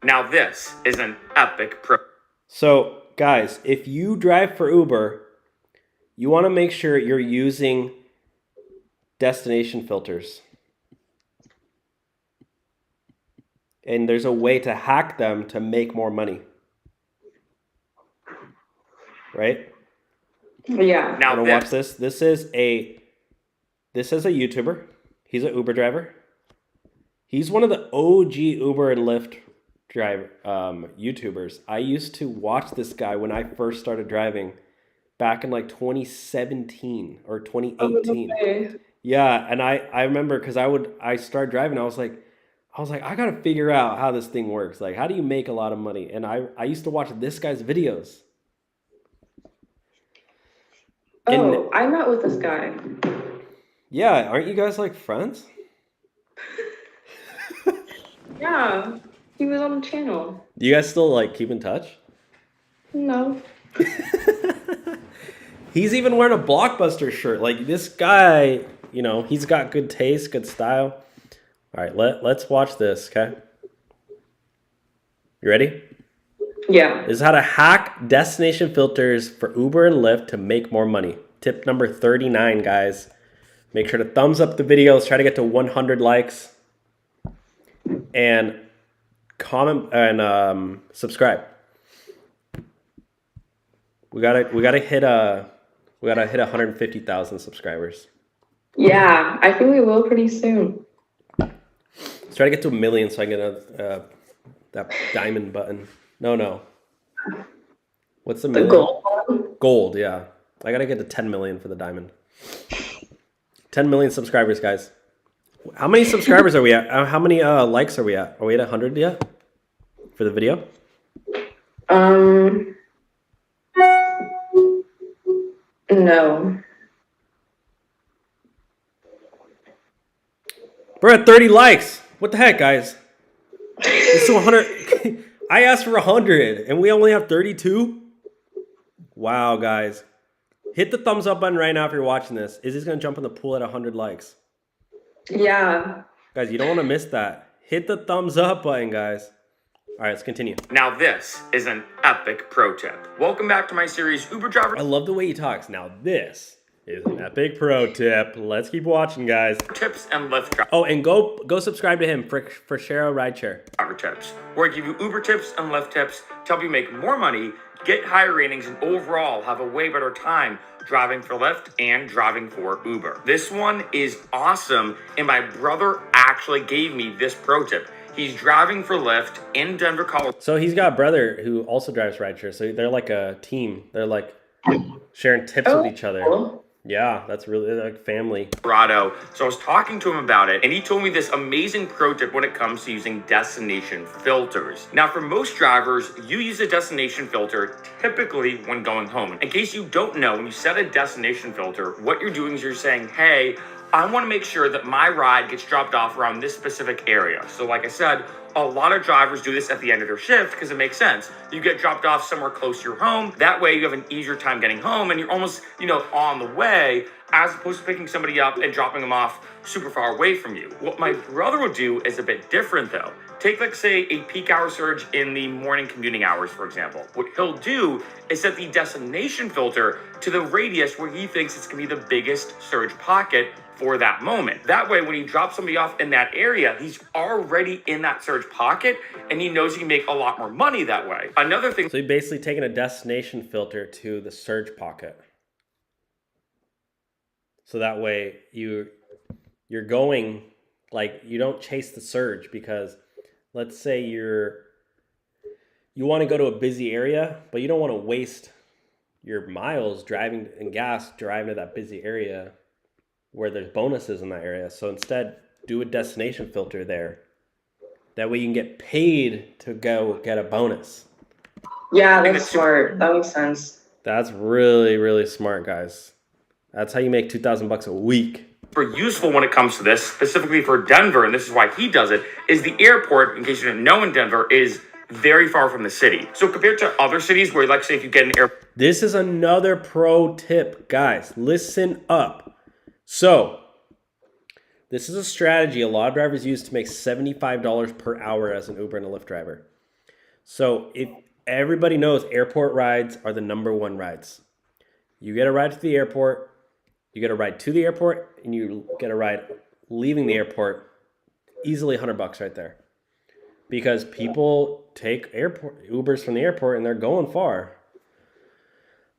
Now this is an epic pro. So guys, if you drive for Uber, you want to make sure you're using destination filters. And there's a way to hack them to make more money. Right? Yeah. Now Watch this. This is a YouTuber. He's an Uber driver. He's one of the OG Uber and Lyft driver YouTubers. I used to watch this guy when I first started driving back in like 2017 or 2018. Okay. Yeah, and I remember because I started driving. I was like, I gotta figure out how this thing works. Like, how do you make a lot of money? And I used to watch this guy's videos. Oh, I met with this guy. Yeah, aren't you guys like friends? Yeah, he was on the channel. Do you guys still like keep in touch? No. He's even wearing a Blockbuster shirt. Like, this guy, he's got good taste, good style. All right, let's watch this, okay? You ready? Yeah. This is how to hack destination filters for Uber and Lyft to make more money. Tip number 39, guys. Make sure to thumbs up the videos. Try to get to 100 likes. And comment and subscribe. We gotta hit 150,000 subscribers. Yeah, I think we will pretty soon. Let's try to get to 1 million so I can get that diamond button. No. What's the The million? gold one? Gold, yeah. I gotta get to 10 million for the diamond. 10 million subscribers, guys. How many subscribers are we at? How many likes are we at? Are we at 100 yet for the video? No. We're at 30 likes. What the heck, guys? It's to 100. I asked for 100 and we only have 32. Wow, guys. Hit the thumbs up button right now if you're watching this. Is this going to jump in the pool at 100 likes? Yeah. Guys, you don't want to miss that. Hit the thumbs up button, guys. All right, let's continue. Now this is an epic pro tip. Welcome back to my series, Uber Driver I love the way he talks. Now this is an epic pro tip. Let's keep watching, guys. Tips and Lyft driver Oh, and go subscribe to him for Share Rideshare. tips, where I give you Uber tips and Lyft tips to help you make more money, get higher ratings, and overall have a way better time driving for Lyft and driving for Uber. This one is awesome, and my brother actually gave me this pro tip. He's driving for Lyft in Denver, Colorado. So he's got a brother who also drives rideshare. So they're like a team. They're like sharing tips with each other. Cool. Yeah, that's really like family. So I was talking to him about it, and he told me this amazing pro tip when it comes to using destination filters. Now, for most drivers, you use a destination filter typically when going home. In case you don't know, when you set a destination filter, what you're doing is you're saying, hey, I want to make sure that my ride gets dropped off around this specific area. So like I said, a lot of drivers do this at the end of their shift because it makes sense. You get dropped off somewhere close to your home. That way you have an easier time getting home and you're almost, on the way, as opposed to picking somebody up and dropping them off super far away from you. What my brother will do is a bit different though. Take, like, say, a peak hour surge in the morning commuting hours, for example. What he'll do is set the destination filter to the radius where he thinks it's gonna be the biggest surge pocket for that moment. That way, when he drops somebody off in that area, he's already in that surge pocket and he knows he can make a lot more money that way. Another thing. So you're basically taking a destination filter to the surge pocket. So that way you're going, like, you don't chase the surge, because let's say you want to go to a busy area, but you don't want to waste your miles driving and gas driving to that busy area where there's bonuses in that area. So instead, do a destination filter there. That way you can get paid to go get a bonus. Yeah, that's smart. That makes sense. That's really, really smart, guys. That's how you make $2,000 a week. Super useful when it comes to this, specifically for Denver, and this is why he does it, is the airport, in case you didn't know, in Denver, is very far from the city. So compared to other cities where, like, say, if you get an airport. This is another pro tip, guys. Listen up. So, this is a strategy a lot of drivers use to make $75 per hour as an Uber and a Lyft driver. So, if everybody knows, airport rides are the #1 rides. You get a ride to the airport, you get a ride to the airport, and you get a ride leaving the airport. Easily $100 right there. Because people take Ubers from the airport and they're going far.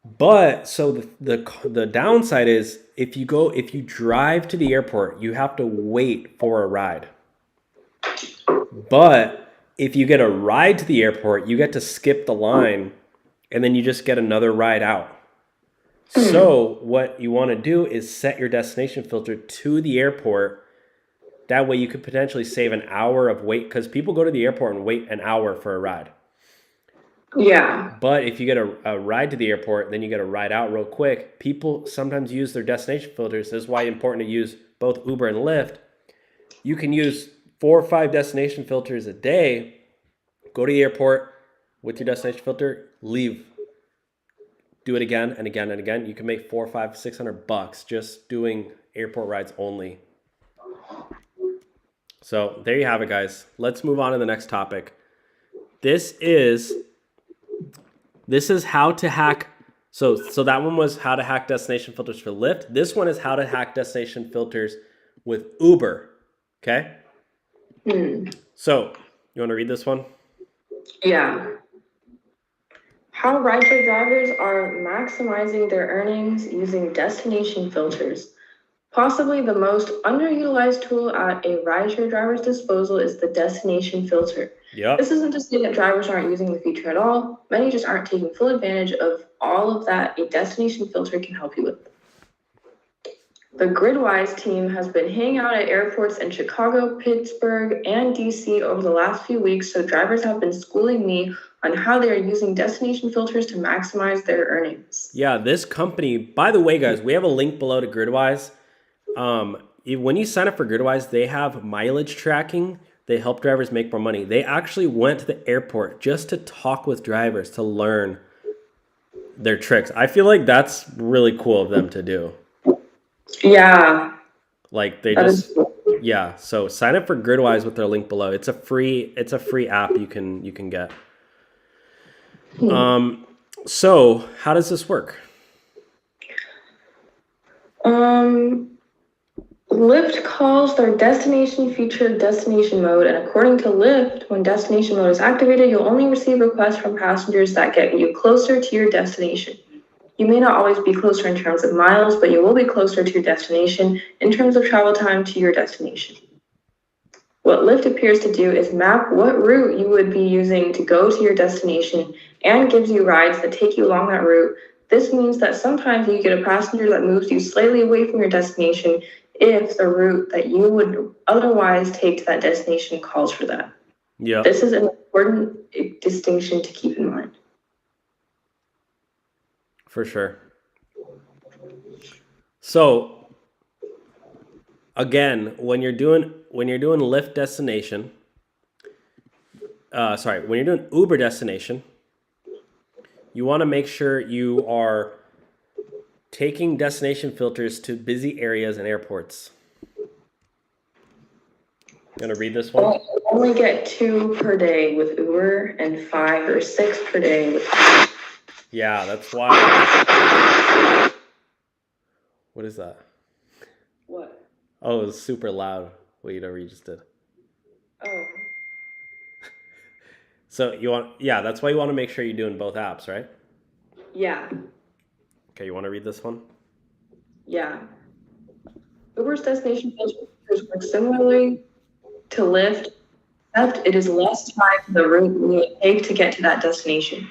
But so the downside is, if you drive to the airport, you have to wait for a ride. But if you get a ride to the airport, you get to skip the line and then you just get another ride out. So what you want to do is set your destination filter to the airport. That way you could potentially save an hour of wait, because people go to the airport and wait an hour for a ride. Yeah. But if you get a ride to the airport, then you get a ride out real quick. People sometimes use their destination filters. This is why it's important to use both Uber and Lyft. You can use 4 or 5 destination filters a day. Go to the airport with your destination filter, leave. Do it again and again and again. You can make $400, $500, $600 just doing airport rides only. So there you have it, guys. Let's move on to the next topic. This is how to hack. So that one was how to hack destination filters for Lyft. This one is how to hack destination filters with Uber. Okay? So you want to read this one? Yeah. How rideshare drivers are maximizing their earnings using destination filters. Possibly the most underutilized tool at a rideshare driver's disposal is the destination filter. Yep. This isn't to say that drivers aren't using the feature at all. Many just aren't taking full advantage of all of that a destination filter can help you with. The Gridwise team has been hanging out at airports in Chicago, Pittsburgh, and DC over the last few weeks, so drivers have been schooling me on how they are using destination filters to maximize their earnings. Yeah, this company, by the way, guys, we have a link below to Gridwise. When you sign up for Gridwise, they have mileage tracking. They help drivers make more money. They actually went to the airport just to talk with drivers to learn their tricks. I feel like that's really cool of them to do. Yeah. Like they that just is cool. yeah. So sign up for Gridwise with their link below. It's a free app you can get. So how does this work? Lyft calls their destination feature destination mode, and according to Lyft, when destination mode is activated, you'll only receive requests from passengers that get you closer to your destination. You may not always be closer in terms of miles, but you will be closer to your destination in terms of travel time to your destination. What Lyft appears to do is map what route you would be using to go to your destination and gives you rides that take you along that route. This means that sometimes you get a passenger that moves you slightly away from your destination if the route that you would otherwise take to that destination calls for that. Yeah. This is an important distinction to keep in mind. For sure. So again, when you're doing Lyft destination, when you're doing Uber destination, you want to make sure you are taking destination filters to busy areas and airports. You want to read this one? I only get 2 per day with Uber and 5 or 6 per day with Yeah, that's why. What is that? what? Oh, it was super loud. Whatever you just did. Oh. So that's why you want to make sure you're doing both apps, right? Yeah. Okay, you want to read this one? Yeah. Uber's destination filters work similarly to Lyft, except it is less tied to the route you would take to get to that destination.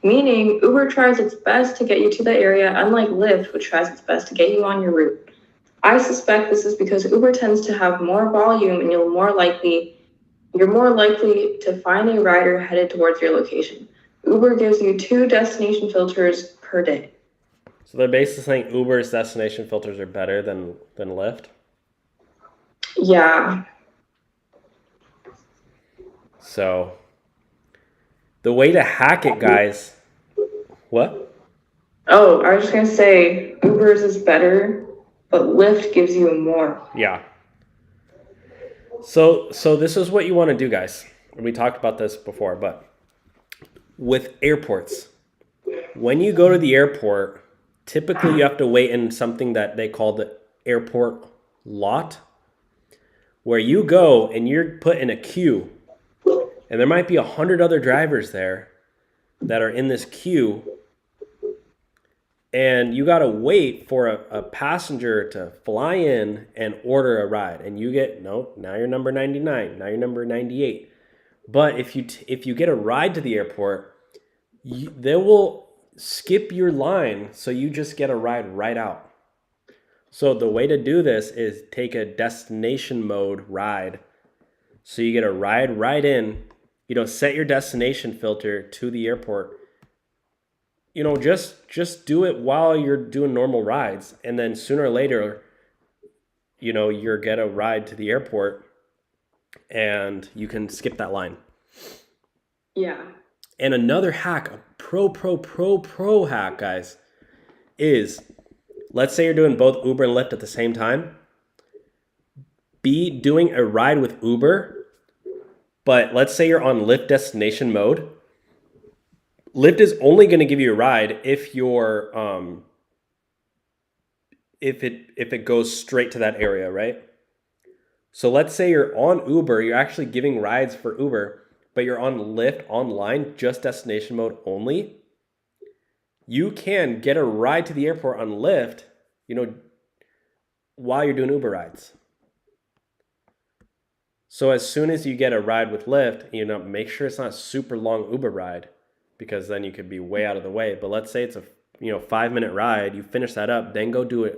Meaning, Uber tries its best to get you to the area, unlike Lyft, which tries its best to get you on your route. I suspect this is because Uber tends to have more volume and you're more likely to find a rider headed towards your location. Uber gives you 2 destination filters per day. So they're basically saying Uber's destination filters are better than Lyft? Yeah. So the way to hack it, guys. What? Oh, I was just gonna say Uber's is better, but Lyft gives you more. Yeah. So this is what you want to do, guys. And we talked about this before, but with airports, when you go to the airport, typically you have to wait in something that they call the airport lot, where you go and you're put in a queue, and there might be 100 other drivers there that are in this queue, and you got to wait for a passenger to fly in and order a ride, and you get, now you're number 99, now you're number 98. But if you get a ride to the airport, they will skip your line, so you just get a ride right out. So the way to do this is take a destination mode ride. So you get a ride right in, set your destination filter to the airport. Just do it while you're doing normal rides, and then sooner or later, you'll get a ride to the airport and you can skip that line. Yeah. And another hack, a pro hack, guys, is, let's say you're doing both Uber and Lyft at the same time. Be doing a ride with Uber, but let's say you're on Lyft destination mode. Lyft is only going to give you a ride if you're if it goes straight to that area, right? So let's say you're on Uber, you're actually giving rides for Uber, but you're on Lyft online, just destination mode only. you can get a ride to the airport on Lyft, while you're doing Uber rides. So as soon as you get a ride with Lyft, make sure it's not a super long Uber ride, because then you could be way out of the way. But let's say it's a 5-minute ride, you finish that up, then go do an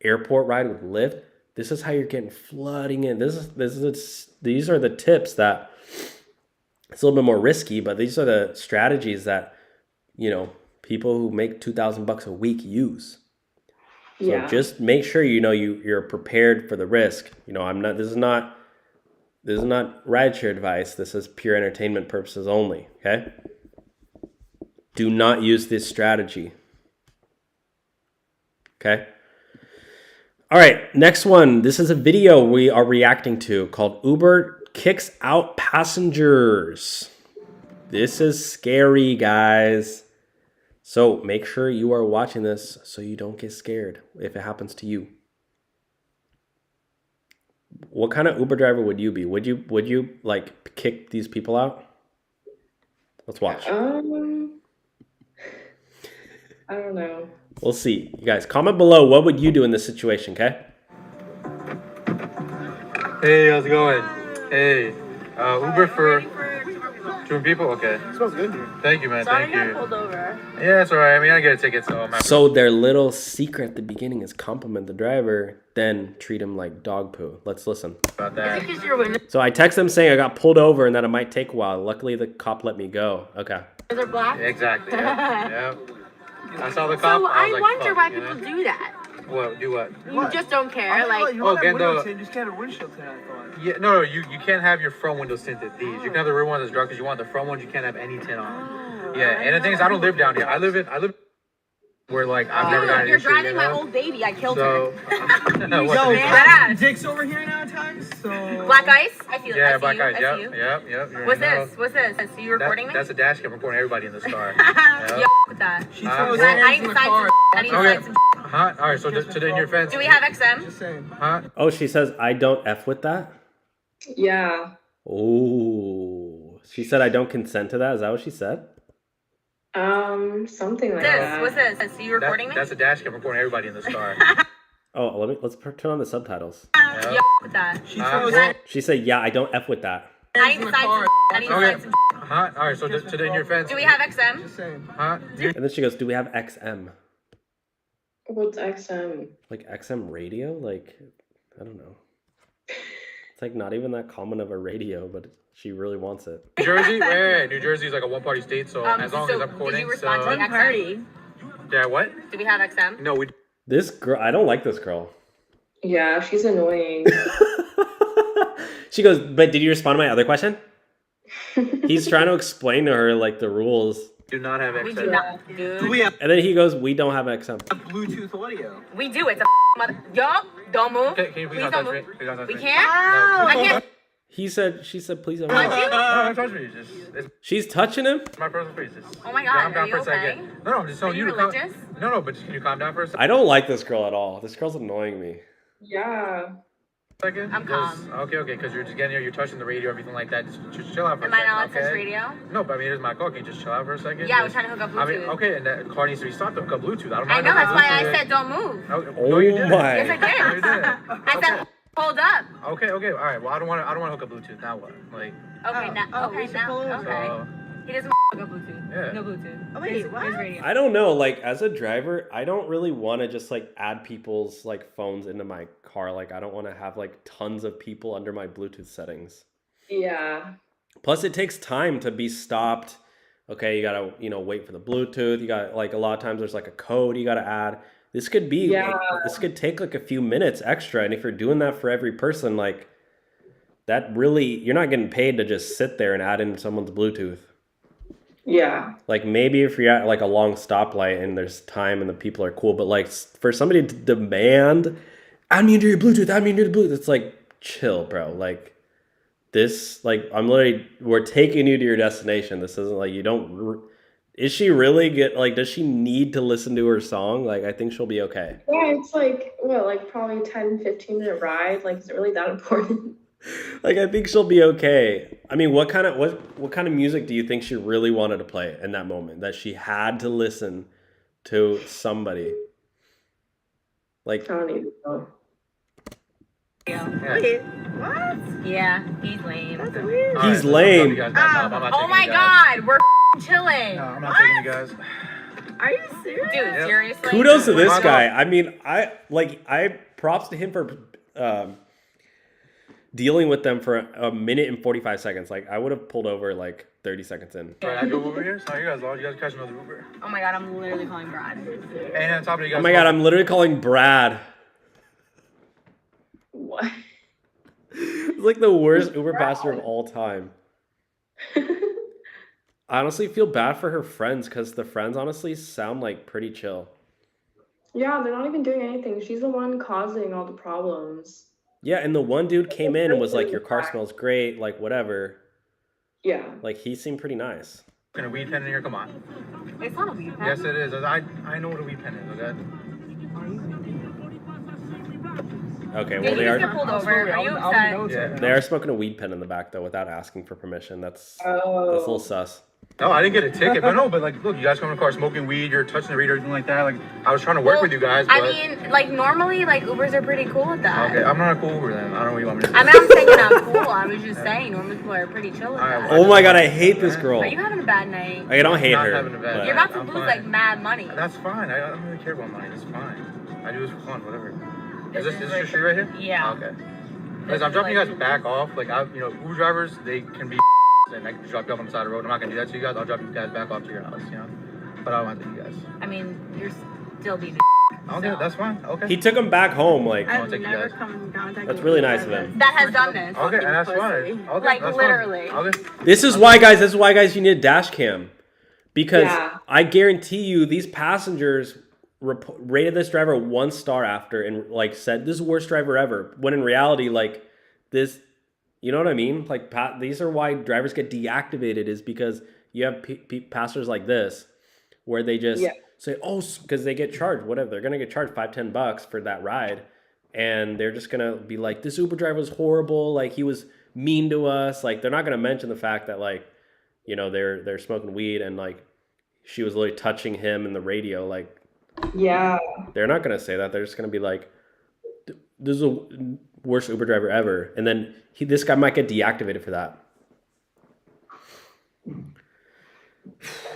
airport ride with Lyft. This is how you're getting flooding in. These are the tips that it's a little bit more risky, but these are the strategies that people who make $2,000 a week use. So just make sure you're prepared for the risk. This is not rideshare advice. This is pure entertainment purposes only. Okay. Do not use this strategy. Okay. All right. Next one. This is a video we are reacting to called Uber Kicks Out Passengers. This is scary, guys. So make sure you are watching this so you don't get scared if it happens to you. What kind of Uber driver would you be? Would you like kick these people out? Let's watch. I don't know. We'll see. You guys, comment below what would you do in this situation, okay? Hey, how's it going? Hey, Uber for 2 people? Okay. Smells good, dude. Thank you, man. Sorry, Thank I you. got pulled over. Yeah, it's alright. I mean, I get a ticket, so I'm happy. So their little secret at the beginning is compliment the driver, then treat him like dog poo. Let's listen. About that. Because your windows So I text them saying I got pulled over and that it might take a while. Luckily, the cop let me go. Okay. are black. Exactly. Yeah. I saw the cop. So I was like, wonder fuck, why you know? people do that. What? Do what? You just don't care. Like, Oh, get the. You just can't have windshield tint, I thought. Yeah, no, you can't have your front windows tinted. These you can have the rear ones as dark as you want. The front ones you can't have any tint on. Yeah, and the thing is, I don't live down here. I live where like I've never gotten an you're issue. driving my old baby. I killed So, her. what, Yo, Badass. Dick's over here now at times, so... Black ice. I feel it. yeah, I see black you. eyes. I see you. Yep. You What's already know. this? What's this? So you recording me? That's a dash cam recording everybody in this car. Yo, with that. She Uh, throws well- hands I in need the to sign car. some. I need to Okay. sign some. Huh? All right. So to in your fence. Do we have XM? Just saying. Huh? Oh, she says I don't F with that? Yeah. Oh. She said I don't consent to that. Is that what she said? Something like This. that. What's this? So you recording me? That's a dash cam recording everybody in this car. Oh, let's turn on the subtitles. Yeah. Yo, with that. She Uh, throws well- hands She said, yeah, I don't F with that. I need in to the sign car. some. I need to Okay. sign some. Huh? All right. So to in your fence. Do we have XM? Just saying. Huh? And then she goes, do we have XM? What's XM? Like XM radio? Like, I don't know. It's like not even that common of a radio, but she really wants it. New Jersey? Wait. New Jersey is like a one-party state, so as long as I'm Did recording. you respond to the So XM? yeah. What? Do we have XM? No, we. This girl, I don't like this girl. Yeah, she's annoying. She goes, but did you respond to my other question? He's trying to explain to her like the rules. Do not have We XM. do not. Do Dude. we have And then he goes, we don't have XM. Bluetooth audio? We do. It's a mother. Yo, don't move. Okay, can you please Please not don't touch me? move. Please don't touch We me. can't. No. I can't. She said, please don't. Touch you? Don't touch me. It's She's touching him? my personal space. Just Oh my calm God. down Are you for a okay? second. No, I'm just telling Are you you to calm. religious? No, but just can you calm down for a second? I don't like this girl at all. This girl's annoying me. Yeah. I'm calm. Okay, because you're just getting here, you're touching the radio, everything like that. Just chill out for Am a I second. not allowed to okay? touch radio? No, but I mean, here's my call. Can you just chill out for a second? Yeah, we're Just- trying to hook up I mean, Bluetooth. okay, and that car needs to be stopped to hook up Bluetooth. I don't I mind. know. That's why I Bluetooth. said don't move. Oh, no, you didn't. my. Yes, I No, you did. didn't. I said hold up. Okay, all right. Well, I don't want to hook up Bluetooth. Now what? Like, Okay, now. we Okay, should now. pull over. Okay. so He doesn't hook up Bluetooth. Yeah. No Bluetooth. Oh, wait, Here's what? radio. I don't know. Like, as a driver, I don't really want to just like add people's like phones into my car. Like, I don't want to have like tons of people under my Bluetooth settings. Yeah. Plus, it takes time to be stopped. Okay, you gotta wait for the Bluetooth. You got like a lot of times there's like a code you gotta add. This could be this could take like a few minutes extra, and if you're doing that for every person, like that really you're not getting paid to just sit there and add in someone's Bluetooth. Yeah. Like maybe if you're at like a long stoplight and there's time and the people are cool, but like for somebody to demand, add me into your Bluetooth, it's like chill, bro. Like this, like we're taking you to your destination. This isn't like you don't. Is she really does she need to listen to her song? Like I think she'll be okay. Yeah, it's like, what, like probably 10, 15-minute ride? Like, is it really that important? Like I think she'll be okay. I mean, what kind of music do you think she really wanted to play in that moment? That she had to listen to somebody. Like, I don't even know. What? Yeah, he's lame. That's weird. he's lame. Oh my god, we're chilling. No, I'm not taking you guys. Are you serious? Dude, Yep. seriously? Kudos to this Why guy. I mean, I props to him for dealing with them for a minute and 45 seconds. Like, I would have pulled over like 30 seconds in. Right, I go over here. So you guys catch another Uber. Oh my god, I'm literally calling Brad. And on top of it, you guys. Oh my god, I'm literally calling Brad. What? It's like the worst Uber passenger of all time. I honestly feel bad for her friends because the friends honestly sound like pretty chill. Yeah, they're not even doing anything. She's the one causing all the problems. Yeah, and the one dude came in and was like, your car smells great, like whatever. Yeah. Like, he seemed pretty nice. Gonna weed pen in here? Come on. It's not a weed pen. Yes, it is. I know what a weed pen is. Okay. Okay, Did well, you they just get are pulled over? Are you upset? Yeah. they are smoking a weed pen in the back though without asking for permission. That's a Oh. little sus. No, I didn't get a ticket, but no, but like, look, you guys come in the car smoking weed, you're touching the reader, anything like that. Like, I was trying to work with you guys, but I mean, like, normally, like, Ubers are pretty cool with that. okay, I'm not a cool Uber then. I don't know what you want me to do. I mean, I'm saying you're not cool. I was just saying, normally people are pretty chill with that. Oh my god, I hate this girl. Are you having a bad night? I don't hate Not her. having a bad but- You're about to I'm lose, fine. like, mad money. That's fine. I don't really care about money. It's fine. I do this for fun, whatever. Is This this is your like- street right here? Yeah. Okay. This Listen, I'm is dropping you like- guys back off. Like, Uber drivers, they can be and I can drop you off on the side of the road. I'm not gonna do that to you guys. I'll drop you guys back off to your house, you know. But I don't want to do you guys. I mean, you're still being Okay, that's fine. Okay. He took him back home, like, I'll I've take you never guys. come in contact That's with really you nice of ever. him. that has done this. Okay, and that's Pussy. fine. Okay, Like, that's literally. Fine. Okay. this is why, guys, you need a dash cam. Because Yeah. I guarantee you, these passengers rated this driver 1 star after and, like, said, this is the worst driver ever. When in reality, like, this, you know what I mean? Like, these are why drivers get deactivated, is because you have passengers like this, where they just say, oh, because they get charged, whatever. They're going to get charged $5-10 for that ride. And they're just going to be like, this Uber driver was horrible. Like, he was mean to us. Like, they're not going to mention the fact that, like, you know, they're smoking weed and, like, she was literally touching him in the radio. Like, Yeah. they're not going to say that. They're just going to be like, this is the worst Uber driver ever. And then this guy might get deactivated for that.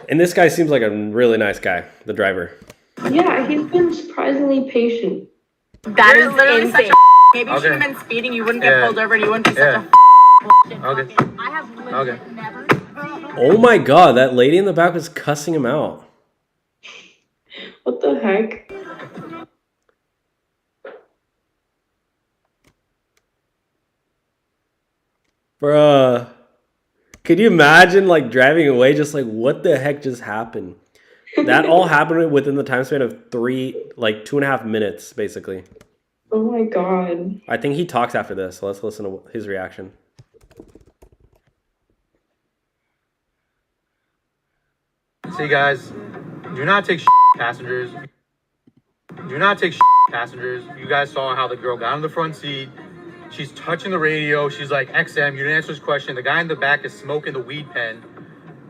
And this guy seems like a really nice guy, the driver. Yeah, he's been surprisingly patient. That is literally insane. such Maybe you Okay. should have been speeding. You wouldn't get Yeah. pulled over and you wouldn't be such Yeah. a Okay. I have literally Okay. never. Oh my god, that lady in the back was cussing him out. What the heck? Bruh. Could you imagine, like, driving away just like, what the heck just happened? That all happened within the time span of 2.5 minutes, basically. Oh my god. I think he talks after this, so let's listen to his reaction. See, guys, do not take passengers. Do not take passengers. You guys saw how the girl got in the front seat. She's touching the radio. She's like, XM, you didn't answer this question. The guy in the back is smoking the weed pen.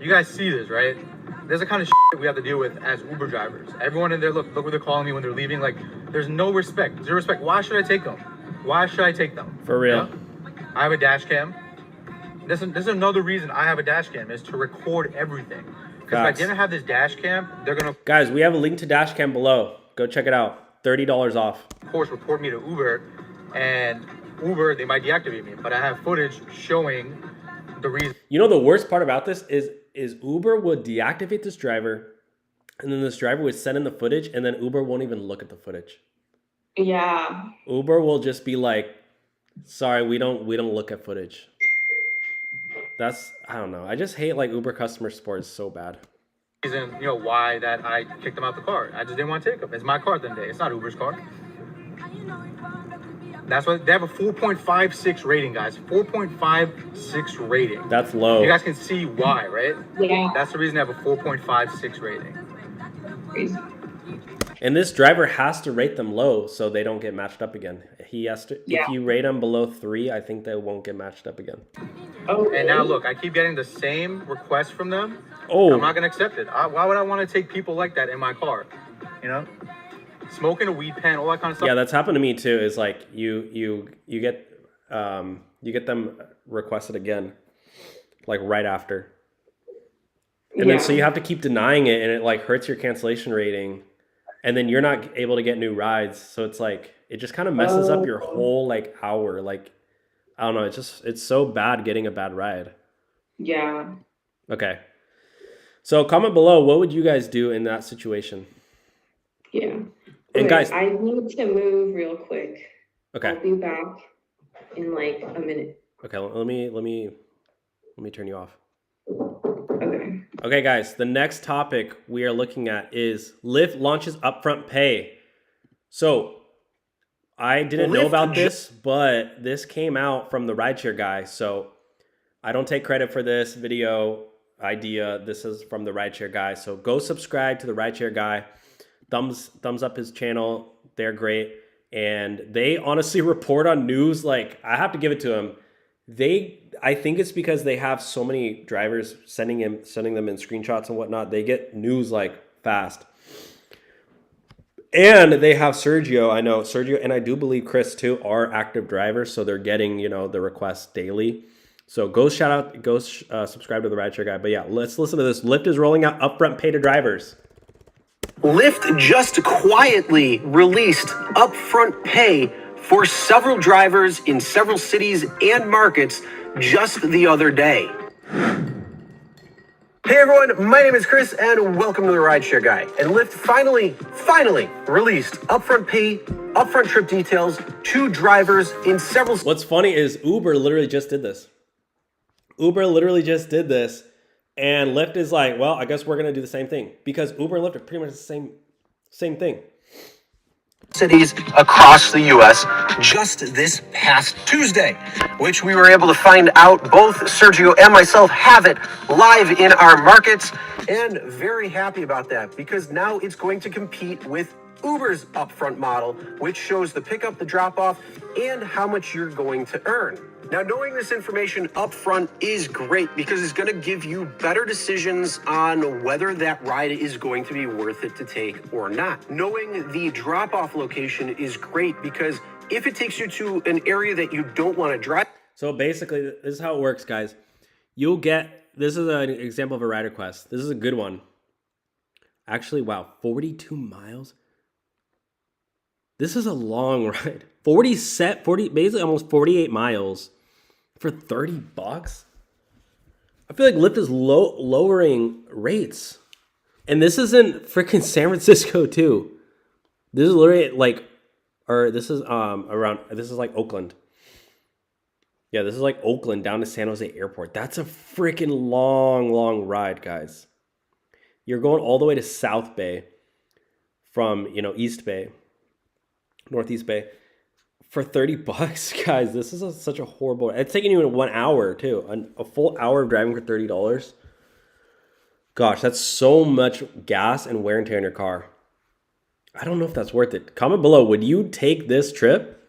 You guys see this, right? There's the kind of we have to deal with as Uber drivers. Everyone in there, look what they're calling me when they're leaving. Like, there's no respect. Zero respect. Why should I take them? Why should I take them? For real. Yeah? I have a dash cam. This is another reason I have a dash cam, is to record everything. Because if I Facts. didn't have this dash cam, they're going to, Guys, we have a link to Dashcam below. Go check it out. $30 off. of course, report me to Uber. And Uber, they might deactivate me. But I have footage showing the reason. You know the worst part about this is Uber would deactivate this driver, and then this driver would send in the footage, and then Uber won't even look at the footage. Yeah. Uber will just be like, sorry, we don't look at footage. I don't know. I just hate, like, Uber customer support is so bad. Reason, why that I kicked them out the car. I just didn't want to take them. It's my car at the end of the day. It's not Uber's car. That's why they have a 4.56 rating, guys. 4.56 rating. That's low. You guys can see why, right? Yeah. That's the reason they have a 4.56 rating. Crazy. And this driver has to rate them low so they don't get matched up again. He has to. Yeah. If you rate them below 3, I think they won't get matched up again. Oh. And now look, I keep getting the same request from them. Oh. I'm not gonna accept it. Why would I want to take people like that in my car? you know, smoking a weed pen, all that kind of stuff. Yeah, that's happened to me too. Is like you get them requested again, like right after, and then so you have to keep denying it, and it like hurts your cancellation rating, and then you're not able to get new rides. So it's like it just kind of messes up your whole like hour. Like I don't know. It's so bad getting a bad ride. Yeah. Okay. So comment below, what would you guys do in that situation? Yeah. And guys, I need to move real quick. Okay. I'll be back in like a minute. Okay, let me turn you off. Okay. Okay, guys, the next topic we are looking at is Lyft launches upfront pay. So I didn't know about this, but this came out from the Rideshare Guy. So I don't take credit for this video idea. This is from the Rideshare Guy. So go subscribe to the Rideshare Guy. Thumbs up his channel. They're great. And they honestly report on news. Like, I have to give it to them. I think it's because they have so many drivers sending them in screenshots and whatnot. They get news like fast. And they have Sergio. I know Sergio, and I do believe Chris too, are active drivers. So they're getting, the requests daily. So go subscribe to the Rideshare Guy. But yeah, let's listen to this. Lyft is rolling out upfront pay to drivers. Lyft just quietly released upfront pay for several drivers in several cities and markets just the other day. Hey everyone, my name is Chris and welcome to the Rideshare Guy. And Lyft finally released upfront pay, upfront trip details to drivers in several... What's funny is Uber literally just did this. And Lyft is like, well, I guess we're going to do the same thing, because Uber and Lyft are pretty much the same thing. Cities across the U.S. just this past Tuesday, which we were able to find out. Both Sergio and myself have it live in our markets, and very happy about that, because now it's going to compete with Uber's upfront model, which shows the pickup, the drop-off, and how much you're going to earn. Now, knowing this information up front is great because it's going to give you better decisions on whether that ride is going to be worth it to take or not. Knowing the drop-off location is great because if it takes you to an area that you don't want to drive... So basically, this is how it works, guys. This is an example of a ride request. This is a good one. Actually, wow, 42 miles? This is a long ride. Basically almost 48 miles. For $30? I feel like Lyft is lowering rates. And this is in freaking San Francisco too. This is literally this is like Oakland. Yeah, this is like Oakland down to San Jose Airport. That's a freaking long ride, guys. You're going all the way to South Bay from, East Bay, Northeast Bay. For $30, guys, this is such a horrible... It's taking you in 1 hour, too. A full hour of driving for $30. Gosh, that's so much gas and wear and tear in your car. I don't know if that's worth it. Comment below, would you take this trip?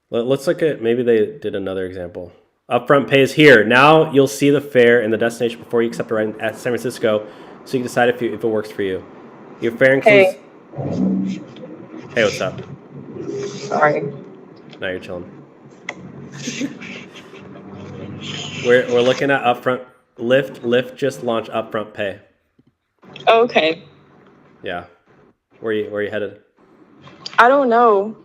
Let's look at... Maybe they did another example. Upfront pay is here. Now you'll see the fare and the destination before you accept a ride at San Francisco, so you can decide if it works for you. Your fare includes... Hey, what's up? Sorry. Now you're chilling. We're looking at upfront. Lyft just launched upfront pay. Okay. Yeah. Where you headed? I don't know.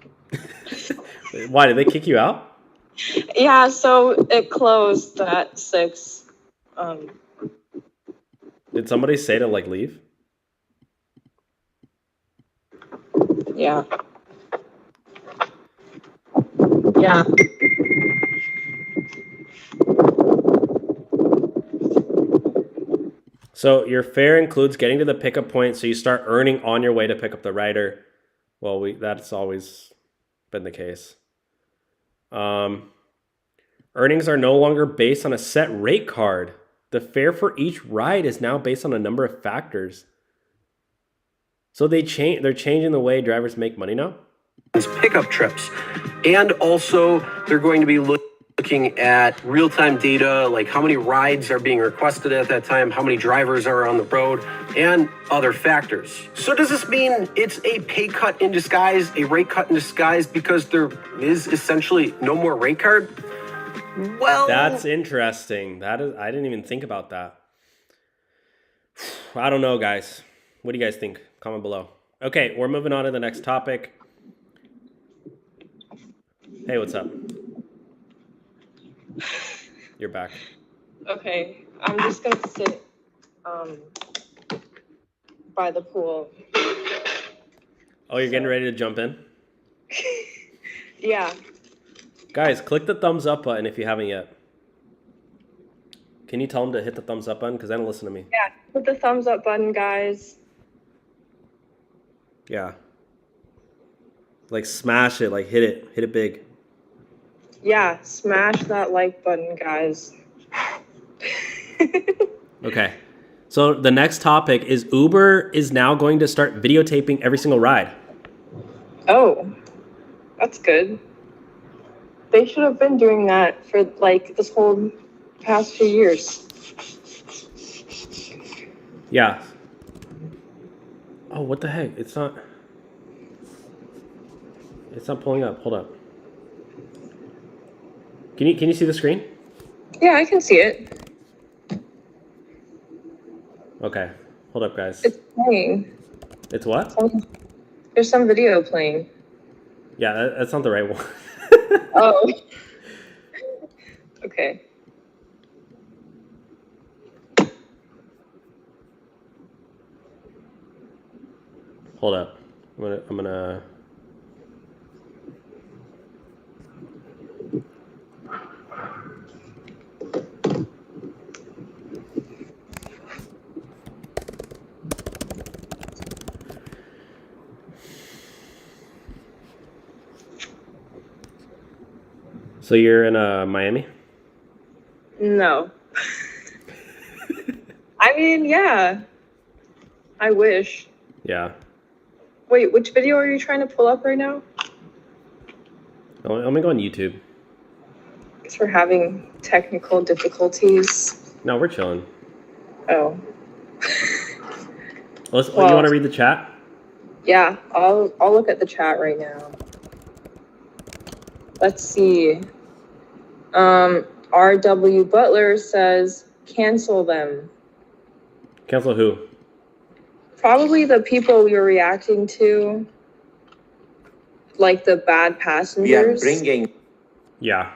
Why did they kick you out? Yeah, so it closed at 6. Did somebody say to leave? Yeah. Yeah. So your fare includes getting to the pickup point, so you start earning on your way to pick up the rider. Well, that's always been the case. Earnings are no longer based on a set rate card. The fare for each ride is now based on a number of factors. So they're changing the way drivers make money now? Pickup trips. And also, they're going to be looking looking at real-time data, like how many rides are being requested at that time, how many drivers are on the road, and other factors. So does this mean it's a pay cut in disguise, a rate cut in disguise, because there is essentially no more rate card? Well, That's interesting. That is, I didn't even think about that. I don't know, guys. What do you guys think? Comment below. Okay, we're moving on to the next topic. Hey, what's up? You're back. Okay, I'm just gonna sit by the pool. Oh, you're getting ready to jump in? Yeah. Guys, click the thumbs up button if you haven't yet. Can you tell them to hit the thumbs up button? Because they don't listen to me. Yeah, hit the thumbs up button, guys. Yeah. Like smash it, like hit it big. Yeah, smash that like button, guys. Okay. So the next topic is Uber is now going to start videotaping every single ride. Oh, that's good. They should have been doing that for like this whole past few years. Yeah. Oh, what the heck? It's not pulling up. Hold up. Can you see the screen? Yeah, I can see it. Okay. Hold up, guys. It's playing. It's what? There's some video playing. Yeah, that's not the right one. Oh. Okay. Hold up. I'm gonna So you're in Miami? No. I mean, yeah. I wish. Yeah. Wait, which video are you trying to pull up right now? I'm gonna go on YouTube. Because we're having technical difficulties. No, we're chilling. Oh. You want to read the chat? Yeah, I'll look at the chat right now. Let's see. R.W. Butler says, cancel them. Cancel who? Probably the people we were reacting to. Like the bad passengers. Yeah.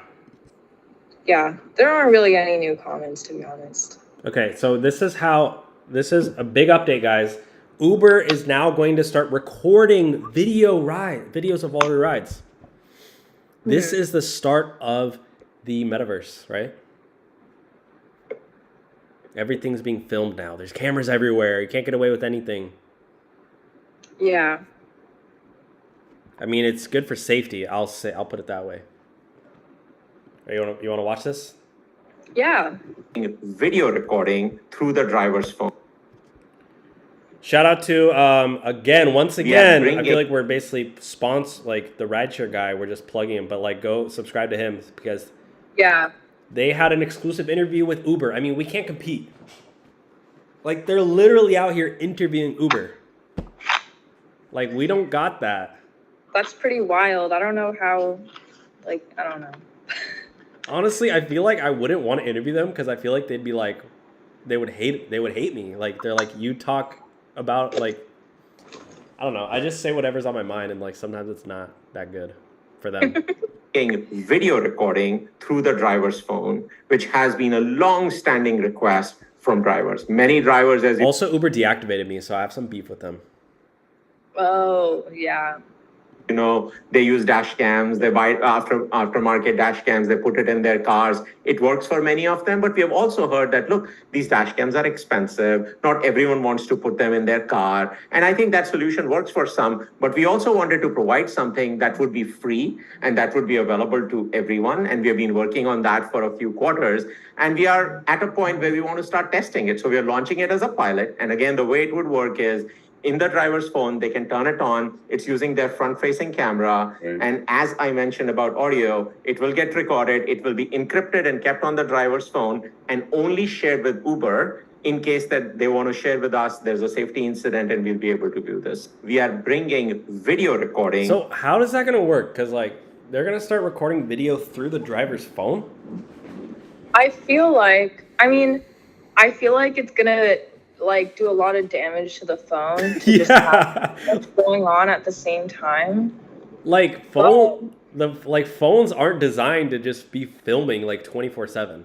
Yeah, there aren't really any new comments, to be honest. Okay, so this is a big update, guys. Uber is now going to start recording videos of all your rides. This is the start of the metaverse, right? Everything's being filmed now. There's cameras everywhere. You can't get away with anything. Yeah. I mean, it's good for safety. I'll put it that way. You want to watch this? Yeah. Video recording through the driver's phone. Shout out to once again. I feel like we're basically like the Rideshare Guy. We're just plugging him, but like go subscribe to him because they had an exclusive interview with Uber. I mean, we can't compete. Like they're literally out here interviewing Uber. Like we don't got that. That's pretty wild. I don't know how. I don't know. Honestly, I feel like I wouldn't want to interview them because I feel like they'd be like, they would hate me. Like they're like, you talk about like, I don't know. I just say whatever's on my mind, and like sometimes it's not that good for them. Video recording through the driver's phone, which has been a long-standing request from drivers. Many drivers, also Uber deactivated me, so I have some beef with them. Oh yeah. You know, they use dash cams, they buy aftermarket dash cams, they put it in their cars. It works for many of them, but we have also heard that, look, these dash cams are expensive. Not everyone wants to put them in their car. And I think that solution works for some, but we also wanted to provide something that would be free and that would be available to everyone. And we have been working on that for a few quarters. And we are at a point where we want to start testing it. So we are launching it as a pilot. And again, the way it would work is in the driver's phone, they can turn it on. It's using their front-facing camera. Right. And as I mentioned about audio, it will get recorded. It will be encrypted and kept on the driver's phone and only shared with Uber in case that they want to share with us, there's a safety incident and we'll be able to do this. We are bringing video recording. So how is that going to work? Because like they're going to start recording video through the driver's phone? I feel like it's gonna like do a lot of damage to the phone to just have what's going on at the same time. Like phones aren't designed to just be filming like 24/7.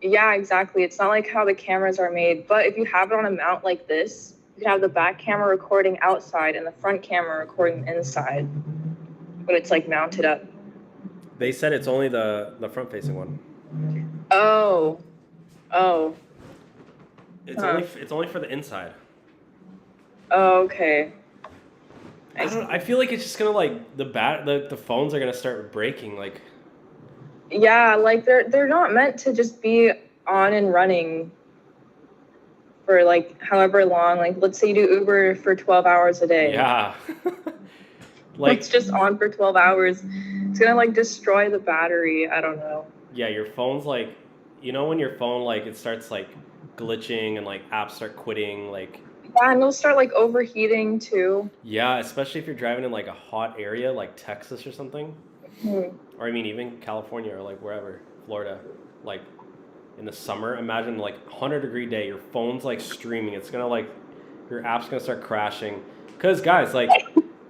Yeah, exactly. It's not like how the cameras are made. But if you have it on a mount like this, you can have the back camera recording outside and the front camera recording inside. But it's like mounted up. They said it's only the front facing one. Oh. It's only for the inside. Oh, okay. I feel like it's just gonna like the phones are gonna start breaking like. Yeah, like they're not meant to just be on and running for like however long. Like let's say you do Uber for 12 hours a day. Yeah. Like it's just on for 12 hours. It's gonna like destroy the battery. I don't know. Yeah, your phone's like, you know when your phone like it starts like glitching and like apps start quitting like. Yeah, and it'll start like overheating too. Yeah, especially if you're driving in like a hot area like Texas or something. Or I mean even California or like wherever, Florida, like in the summer, imagine like 100-degree day, your phone's like streaming, it's gonna like, your app's gonna start crashing. Cause guys, like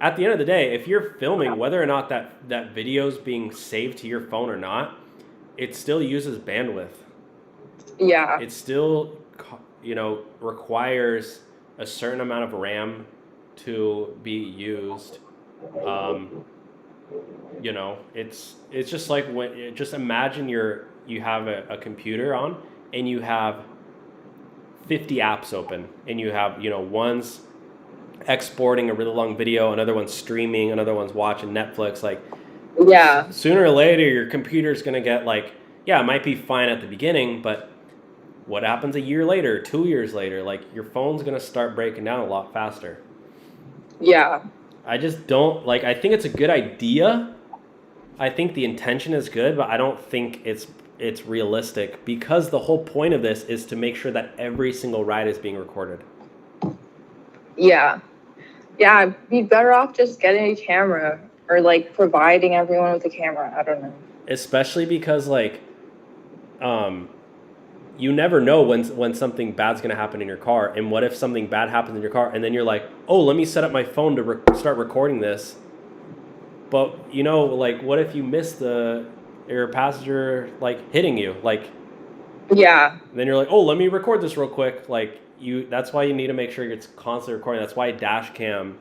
at the end of the day, if you're filming, whether or not that video's being saved to your phone or not, it still uses bandwidth. Yeah. It still, requires a certain amount of RAM to be used. It's just like just imagine you have a computer on and you have 50 apps open and you have, one's exporting a really long video, another one's streaming, another one's watching Netflix. Like, yeah, sooner or later your computer's gonna get like, yeah, it might be fine at the beginning, but what happens a year later, 2 years later? Like your phone's gonna start breaking down a lot faster. Yeah. I just don't like. I think it's a good idea. I think the intention is good, but I don't think it's realistic because the whole point of this is to make sure that every single ride is being recorded. Yeah. Yeah, I'd be better off just getting a camera or like providing everyone with a camera. I don't know. Especially because like, you never know when something bad's gonna happen in your car, and what if something bad happens in your car, and then you're like, oh, let me set up my phone to start recording this. But like, what if you miss your passenger like hitting you, like? Yeah. Then you're like, oh, let me record this real quick. Like that's why you need to make sure it's constantly recording. That's why dash cam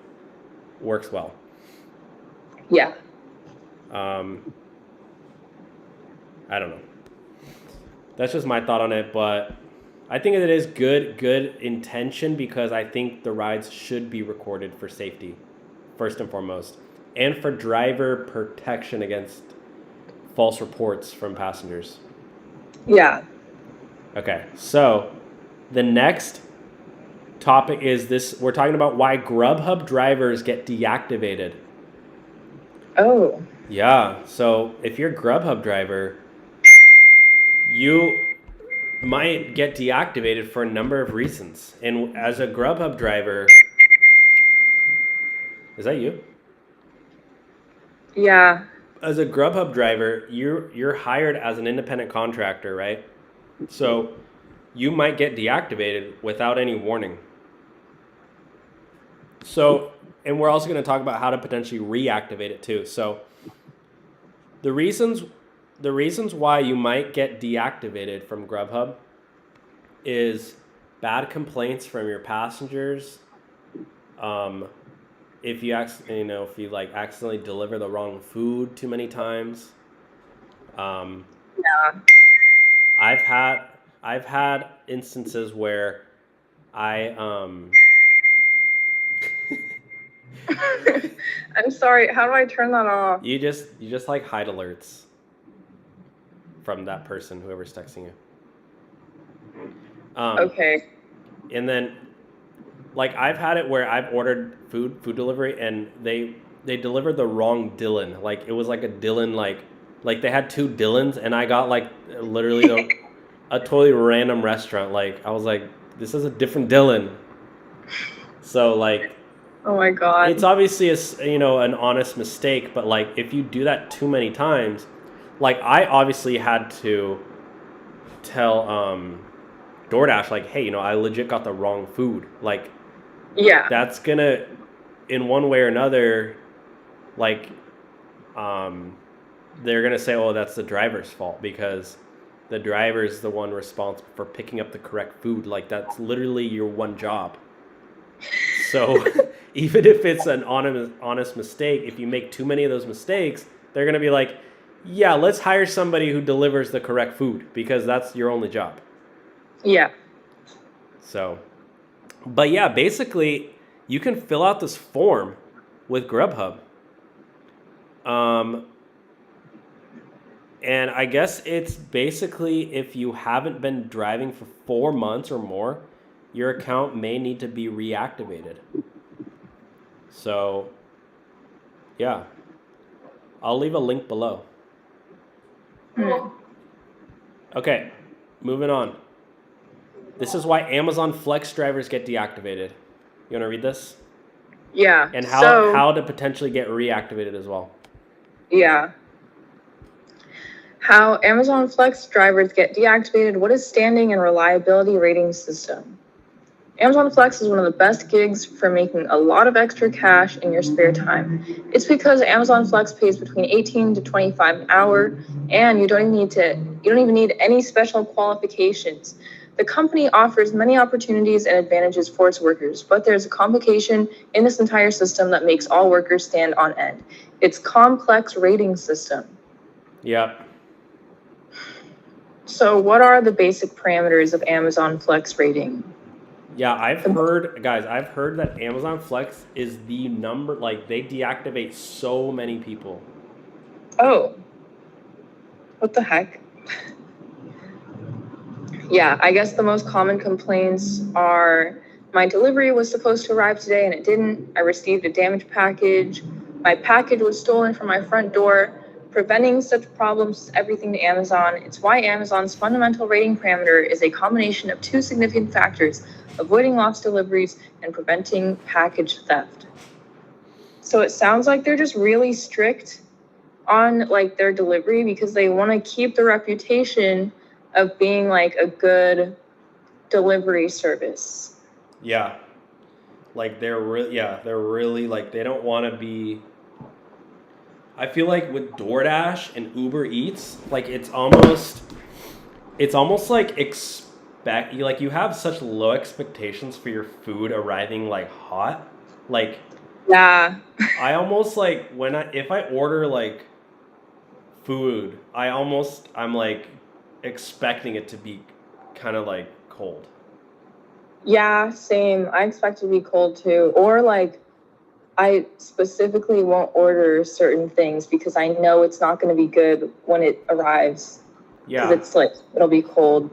works well. Yeah. I don't know. That's just my thought on it, but I think it is good intention because I think the rides should be recorded for safety, first and foremost, and for driver protection against false reports from passengers. Yeah. Okay, so the next topic is this. We're talking about why Grubhub drivers get deactivated. Oh. Yeah, so if you're a Grubhub driver, you might get deactivated for a number of reasons. And as a Grubhub driver, is that you? Yeah. As a Grubhub driver, you're hired as an independent contractor, right? So you might get deactivated without any warning. So, and we're also going to talk about how to potentially reactivate it too. So the reasons why you might get deactivated from Grubhub is bad complaints from your passengers. If you accidentally deliver the wrong food too many times. Yeah. I've had instances where I'm sorry, how do I turn that off? You just like hide alerts from that person, whoever's texting you. Okay. And then like I've had it where I've ordered food delivery, and they delivered the wrong Dylan. Like it was like a Dylan, like they had two Dylans, and I got like literally a totally random restaurant. Like I was like, this is a different Dylan. So like, Oh my God. it's obviously an honest mistake, but like if you do that too many times, like I obviously had to tell DoorDash like, hey, I legit got the wrong food. Like Yeah. that's gonna, in one way or another, like they're gonna say, oh, that's the driver's fault because the driver's the one responsible for picking up the correct food. Like that's literally your one job. So even if it's an honest mistake, if you make too many of those mistakes, they're gonna be like, yeah, let's hire somebody who delivers the correct food because that's your only job. Yeah. So, but yeah, basically, you can fill out this form with Grubhub. And I guess it's basically if you haven't been driving for 4 months or more, your account may need to be reactivated. So, yeah. I'll leave a link below. Okay, moving on. This is why Amazon Flex drivers get deactivated. You want to read this? Yeah. And how to potentially get reactivated as well. Yeah. How Amazon Flex drivers get deactivated. What is standing and reliability rating system? Amazon Flex is one of the best gigs for making a lot of extra cash in your spare time. It's because Amazon Flex pays between 18 to 25 an hour, and you don't even need any special qualifications. The company offers many opportunities and advantages for its workers, but there's a complication in this entire system that makes all workers stand on end. It's complex rating system. Yep. So what are the basic parameters of Amazon Flex rating? Yeah, I've heard that Amazon Flex is the number, like they deactivate so many people. Oh, what the heck? Yeah, I guess the most common complaints are my delivery was supposed to arrive today and it didn't. I received a damaged package. My package was stolen from my front door. Preventing such problems is everything to Amazon. It's why Amazon's fundamental rating parameter is a combination of two significant factors: avoiding lost deliveries and preventing package theft. So it sounds like they're just really strict on like their delivery because they want to keep the reputation of being like a good delivery service. Yeah. Like they're really like they don't want to be. I feel like with DoorDash and Uber Eats, like it's almost like you have such low expectations for your food arriving like hot. Like Yeah. I almost like if I order like food, I'm like expecting it to be kind of like cold. Yeah, same. I expect it to be cold too. Or like I specifically won't order certain things because I know it's not going to be good when it arrives. Yeah. Because it's like, it'll be cold.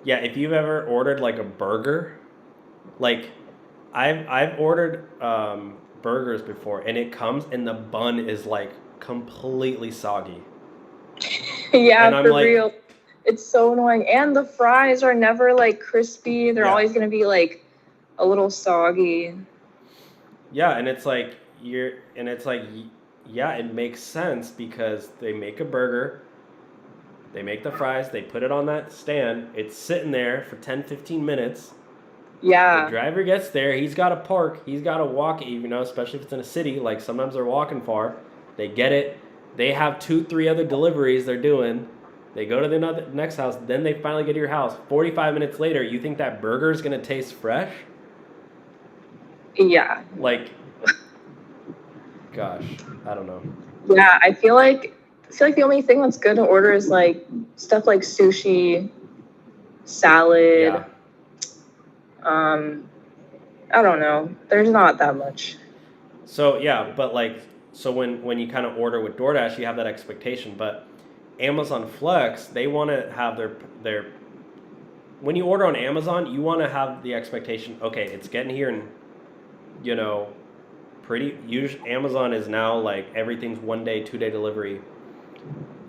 Yeah, if you've ever ordered like a burger, like I've ordered burgers before, and it comes and the bun is like completely soggy. Yeah, and I'm for like, real. It's so annoying. And the fries are never like crispy. They're always going to be like a little soggy. Yeah, and it's like yeah, it makes sense because they make a burger, they make the fries, they put it on that stand, it's sitting there for 10-15 minutes. Yeah. The driver gets there, he's got to park, he's got to walk, especially if it's in a city, like sometimes they're walking far. They get it, they have 2-3 other deliveries they're doing, they go to the next house, then they finally get to your house. 45 minutes later, you think that burger is going to taste fresh? Yeah. Like, gosh, I don't know. Yeah, I feel like the only thing that's good to order is like stuff like sushi, salad. Yeah. I don't know. There's not that much. So yeah, but like, so when you kind of order with DoorDash, you have that expectation. But Amazon Flex, they want to have their when you order on Amazon, you want to have the expectation, okay, it's getting here and, you know, Amazon is now like everything's 1 day, 2 day delivery.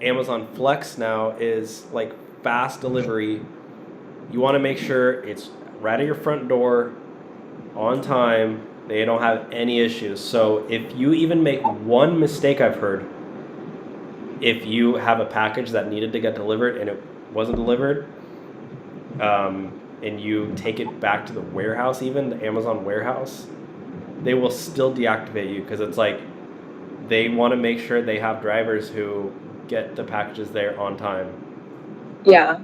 Amazon Flex now is like fast delivery. You want to make sure it's right at your front door on time. They don't have any issues. So if you even make one mistake, I've heard, if you have a package that needed to get delivered and it wasn't delivered, and you take it back to the warehouse, even the Amazon warehouse, they will still deactivate you because it's like they want to make sure they have drivers who get the packages there on time. Yeah.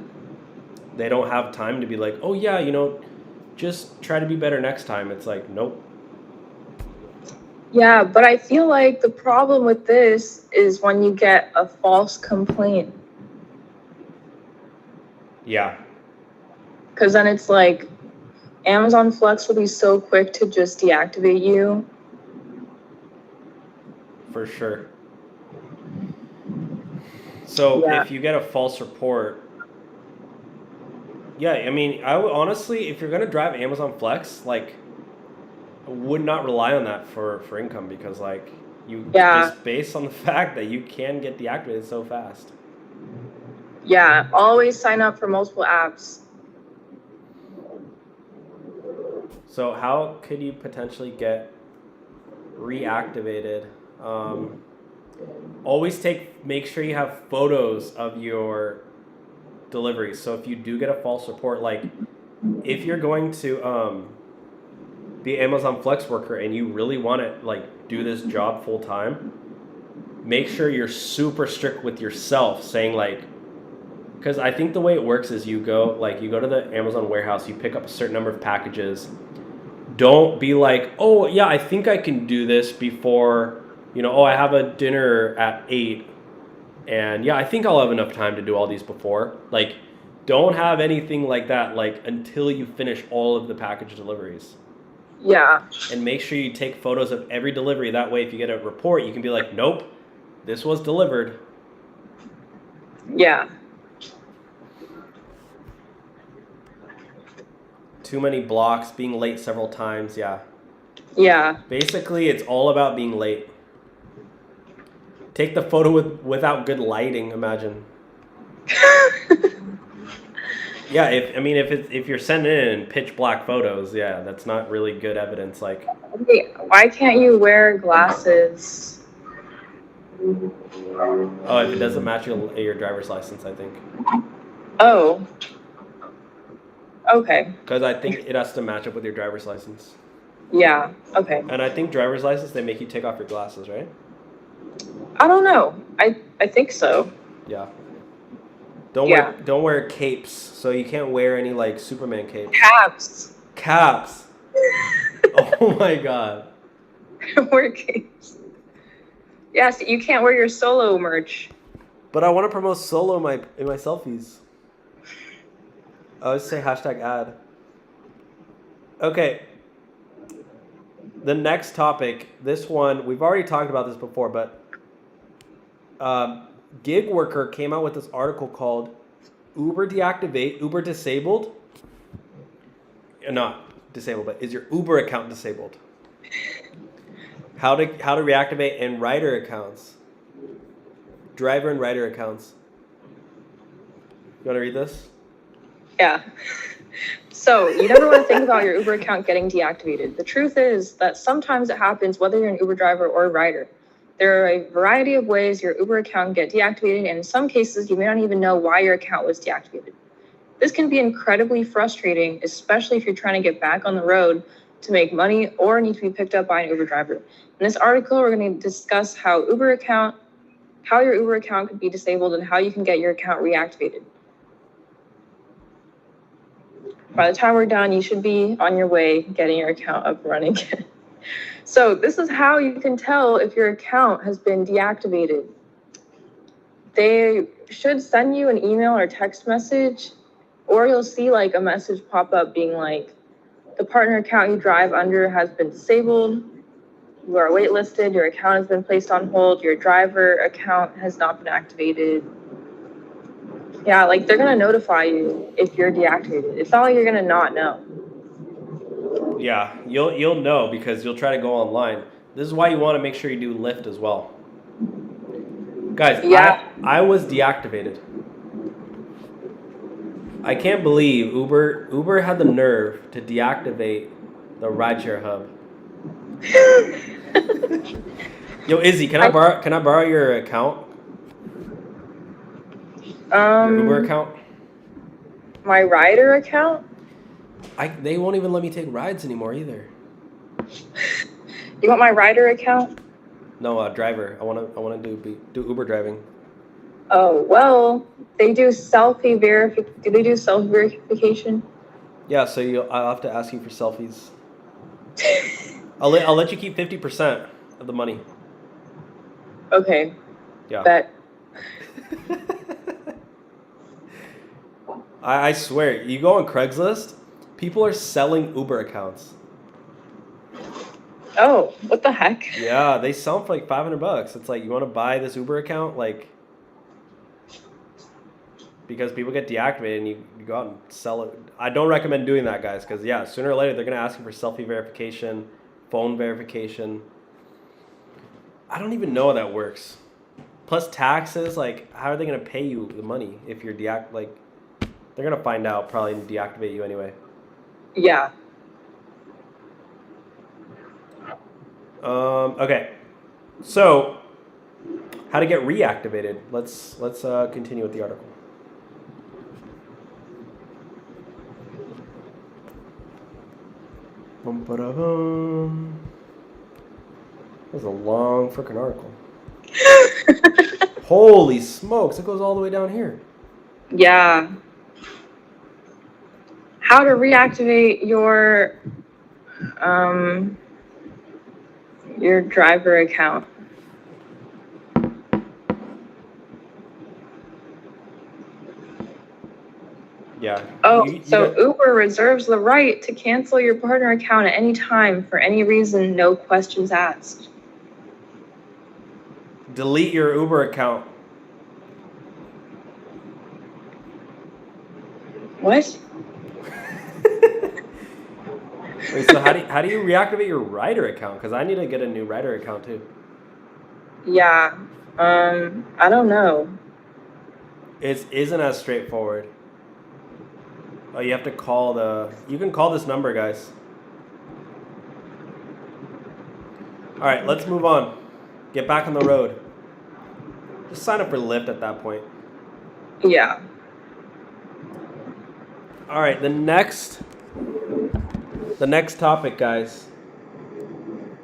They don't have time to be like, oh yeah, you know, just try to be better next time. It's like, nope. Yeah, but I feel like the problem with this is when you get a false complaint. Yeah. Because then it's like Amazon Flex will be so quick to just deactivate you. For sure. So if you get a false report, yeah, I mean, I would honestly, if you're gonna drive Amazon Flex, like, I would not rely on that for income because, like, just based on the fact that you can get deactivated so fast. Yeah, always sign up for multiple apps. So how could you potentially get reactivated? Always make sure you have photos of your deliveries. So if you do get a false report, like if you're going to be Amazon Flex worker and you really want to like do this job full time, make sure you're super strict with yourself, saying like, because I think the way it works is you go to the Amazon warehouse, you pick up a certain number of packages. Don't be like, oh yeah, I think I can do this before, you know, oh, I have a dinner at 8 and yeah, I think I'll have enough time to do all these before. Like, don't have anything like that, like, until you finish all of the package deliveries. Yeah. And make sure you take photos of every delivery. That way, if you get a report, you can be like, nope, this was delivered. Yeah. Too many blocks, being late several times, yeah. Yeah. Basically, it's all about being late. Take the photo without good lighting, imagine. Yeah, if you're sending in pitch black photos, yeah, that's not really good evidence. Like, wait, why can't you wear glasses? Oh, if it doesn't match your driver's license, I think. Oh. Okay. Because I think it has to match up with your driver's license. Yeah. Okay. And I think driver's license, they make you take off your glasses, right? I don't know. I think so. Yeah. Don't wear capes. So you can't wear any like Superman capes. Caps. Oh my god. Wear capes. Yes, you can't wear your solo merch. But I want to promote solo in my selfies. I always say #ad. Okay. The next topic, this one, we've already talked about this before, but Gig Worker came out with this article called Uber Disabled. Not disabled, but is your Uber account disabled? How to reactivate in rider accounts. Driver and rider accounts. You want to read this? Yeah. So you never want to think about your Uber account getting deactivated. The truth is that sometimes it happens whether you're an Uber driver or a rider. There are a variety of ways your Uber account can get deactivated, and in some cases, you may not even know why your account was deactivated. This can be incredibly frustrating, especially if you're trying to get back on the road to make money or need to be picked up by an Uber driver. In this article, we're going to discuss how your Uber account could be disabled and how you can get your account reactivated. By the time we're done, you should be on your way getting your account up and running again. So this is how you can tell if your account has been deactivated. They should send you an email or text message, or you'll see like a message pop up being like, the partner account you drive under has been disabled. You are waitlisted. Your account has been placed on hold. Your driver account has not been activated. Yeah, like they're gonna notify you if you're deactivated. It's not like you're gonna not know. Yeah, you'll know because you'll try to go online. This is why you want to make sure you do Lyft as well. Guys, Yeah. I was deactivated. I can't believe Uber had the nerve to deactivate the rideshare hub. Yo, Izzy, can I borrow your account? Your Uber account? My rider account? They won't even let me take rides anymore either. You want my rider account? No, driver. I wanna do Uber driving. Oh well, they do selfie verification. Do they do self verification? Yeah, so I'll have to ask you for selfies. I'll let you keep 50% of the money. Okay. Yeah. Bet. I swear, you go on Craigslist, people are selling Uber accounts. Oh, what the heck? Yeah, they sell them for like $500. It's like, you want to buy this Uber account, like, because people get deactivated and you go out and sell it. I don't recommend doing that, guys, because yeah, sooner or later they're gonna ask you for selfie verification, phone verification. I don't even know how that works. Plus taxes, like, how are they gonna pay you the money if you're like, they're gonna find out probably and deactivate you anyway. Yeah. Okay. So, how to get reactivated? Let's continue with the article. That was a long freaking article. Holy smokes! It goes all the way down here. Yeah. How to reactivate your driver account. Yeah. Oh, Uber reserves the right to cancel your partner account at any time for any reason, no questions asked. Delete your Uber account. What? Wait, so how do you reactivate your rider account? Because I need to get a new rider account too. Yeah. I don't know. It isn't as straightforward. Oh, you have to call you can call this number, guys. All right, let's move on. Get back on the road. Just sign up for Lyft at that point. Yeah. All right, the next topic, guys,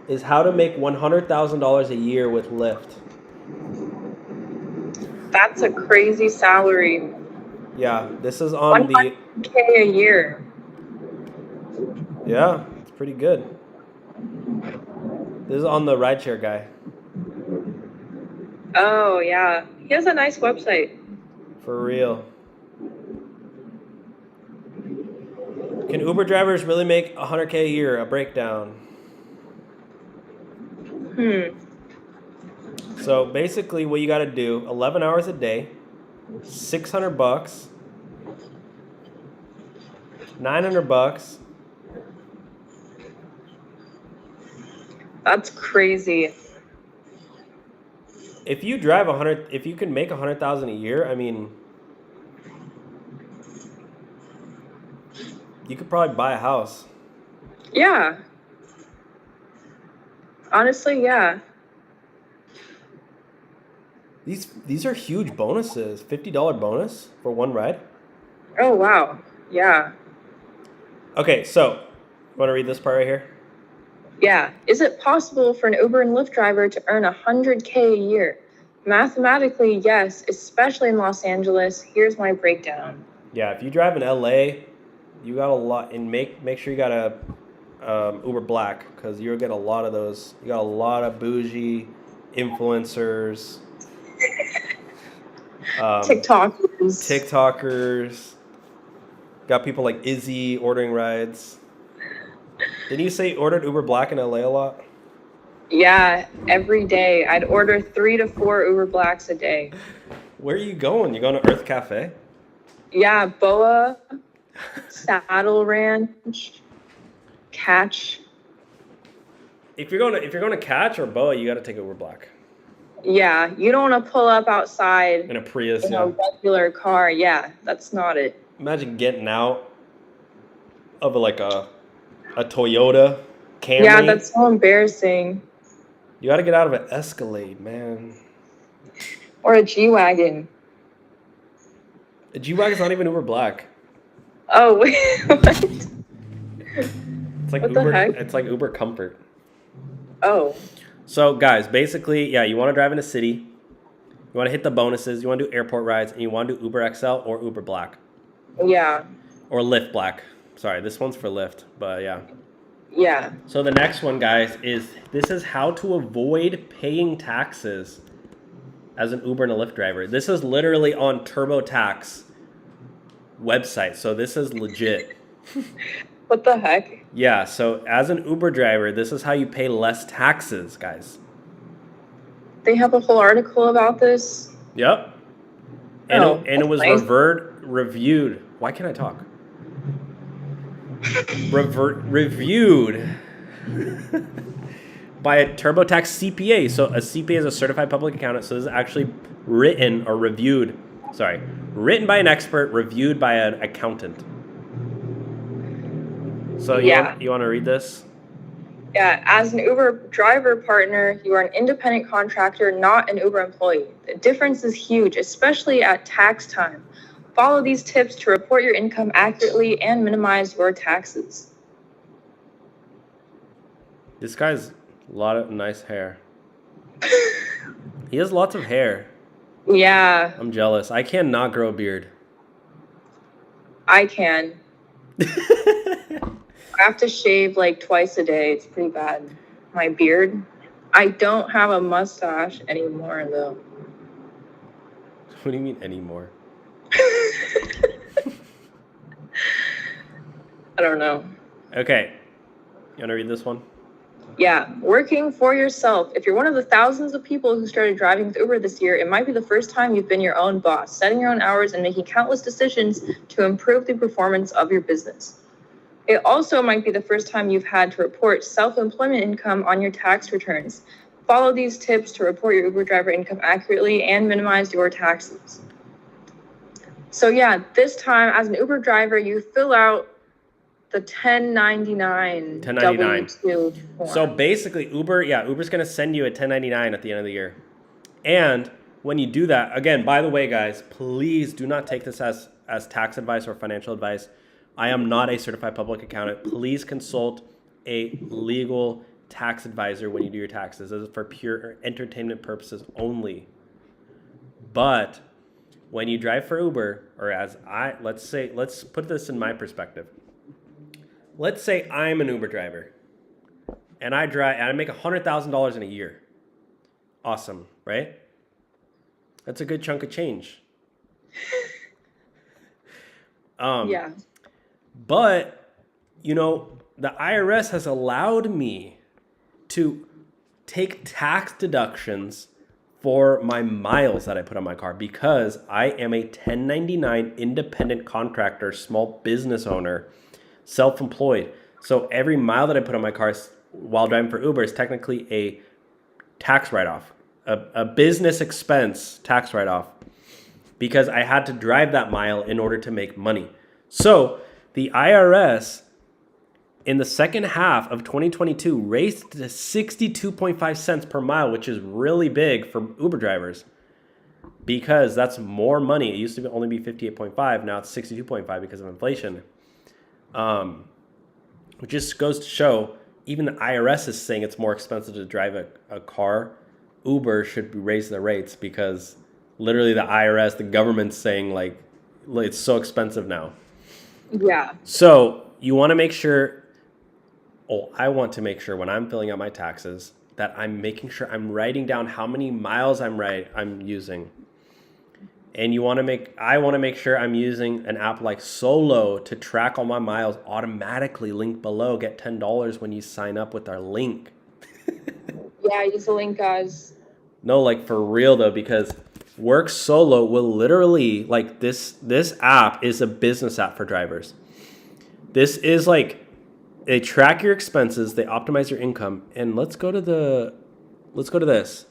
is how to make $100,000 a year with Lyft. That's a crazy salary. Yeah, this is on the $100K a year. Yeah, it's pretty good. This is on the Rideshare Guy. Oh yeah, he has a nice website. For real. Can Uber drivers really make $100K a year? A breakdown. So basically, what you got to do: 11 hours a day, $600, $900. That's crazy. If you can make 100,000 a year, I mean, you could probably buy a house. Yeah. Honestly, yeah. These are huge bonuses. $50 bonus for one ride. Oh wow. Yeah. Okay, so you want to read this part right here? Yeah. Is it possible for an Uber and Lyft driver to earn $100K a year? Mathematically, yes, especially in Los Angeles. Here's my breakdown. Yeah, if you drive in LA, you got a lot, and make sure you got a Uber Black, because you'll get a lot of those. You got a lot of bougie influencers, TikTokers. Got people like Izzy ordering rides. Didn't you say you ordered Uber Black in LA a lot? Yeah, every day. I'd order 3 to 4 Uber Blacks a day. Where are you going? You going to Earth Cafe? Yeah, Boa, Saddle Ranch, Catch. If you're going to Catch or Boa, you got to take Uber Black. Yeah, you don't want to pull up outside In a Prius, in a regular car. Yeah, that's not it. Imagine getting out of a Toyota Camry. Yeah, that's so embarrassing. You got to get out of an Escalade, man. Or a G-Wagon. A G-Wagon's not even Uber Black. Oh, wait, what? It's like What the Uber. heck? It's like Uber Comfort. Oh. So guys, basically, yeah, you want to drive in a city. You want to hit the bonuses. You want to do airport rides, and you want to do Uber XL or Uber Black. Yeah. Or Lyft Black. Sorry, this one's for Lyft, but yeah. Yeah. So the next one, guys, this is how to avoid paying taxes as an Uber and a Lyft driver. This is literally on TurboTax website, so this is legit. What the heck? Yeah, so as an Uber driver, this is how you pay less taxes, guys. They have a whole article about this? Yep. And, Oh, it was nice. reviewed. Why can't I talk? Reviewed by a TurboTax CPA. So a CPA is a certified public accountant. So this is actually written by an expert, reviewed by an accountant. So you want to read this? Yeah, as an Uber driver partner, you are an independent contractor, not an Uber employee. The difference is huge, especially at tax time. Follow these tips to report your income accurately and minimize your taxes. This guy's a lot of nice hair. He has lots of hair. Yeah, I'm jealous. I cannot grow a beard. I can. I have to shave like twice a day. It's pretty bad. My beard. I don't have a mustache anymore, though. What do you mean anymore? I don't know. Okay. You want to read this one? Yeah, working for yourself. If you're one of the thousands of people who started driving with Uber this year, it might be the first time you've been your own boss, setting your own hours and making countless decisions to improve the performance of your business. It also might be the first time you've had to report self-employment income on your tax returns. Follow these tips to report your Uber driver income accurately and minimize your taxes. So yeah, this time as an Uber driver, you fill out the 1099 W-2 form. So basically, Uber's going to send you a 1099 at the end of the year. And when you do that, again, by the way, guys, please do not take this as tax advice or financial advice. I am not a certified public accountant. Please consult a legal tax advisor when you do your taxes. This is for pure entertainment purposes only. But when you drive for Uber, or let's put this in my perspective. Let's say I'm an Uber driver and I make $100,000 in a year. Awesome, right? That's a good chunk of change. Yeah. But, the IRS has allowed me to take tax deductions for my miles that I put on my car because I am a 1099 independent contractor, small business owner, self-employed. So every mile that I put on my car while driving for Uber is technically a tax write-off, a business expense tax write-off, because I had to drive that mile in order to make money. So the IRS in the second half of 2022 raised to 62.5 cents per mile, which is really big for Uber drivers because that's more money. It used to only be 58.5. Now it's 62.5 because of inflation. Which just goes to show even the IRS is saying it's more expensive to drive a car. Uber should raise their rates because literally the IRS, the government's saying like it's so expensive now. Yeah. So you want to make sure, I want to make sure when I'm filling out my taxes that I'm making sure I'm writing down how many miles I'm using. And I want to make sure I'm using an app like Solo to track all my miles automatically. Link below. Get $10 when you sign up with our link. Yeah, use the link, guys. No, like for real though, because Work Solo will literally, like, this app is a business app for drivers. This is like, they track your expenses, they optimize your income, and let's go to this.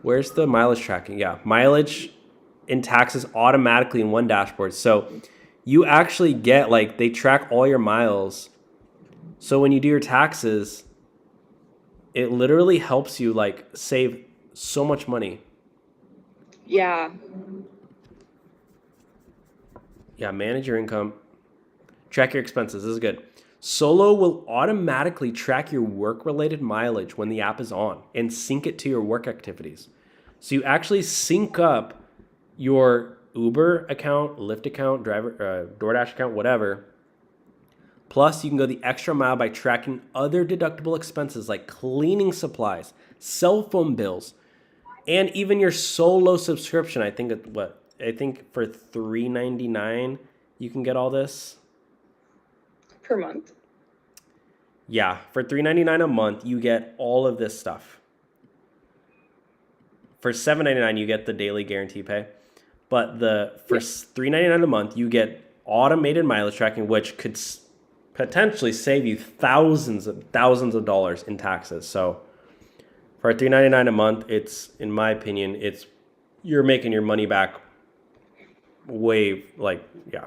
Where's the mileage tracking? Yeah, mileage and taxes automatically in one dashboard. So you actually get, like, they track all your miles. So when you do your taxes, it literally helps you, like, save so much money. Yeah. Yeah, manage your income. Track your expenses. This is good. Solo will automatically track your work-related mileage when the app is on and sync it to your work activities. So you actually sync up your Uber account, Lyft account, DoorDash account, whatever. Plus, you can go the extra mile by tracking other deductible expenses like cleaning supplies, cell phone bills, and even your Solo subscription. I think for $3.99 you can get all this. Per month. Yeah, for $3.99 a month you get all of this stuff. For $7.99 you get the daily guarantee pay, but for $3.99 a month you get automated mileage tracking, which could potentially save you thousands of dollars in taxes. So for $3.99 a month, it's, in my opinion, you're making your money back way, like, yeah.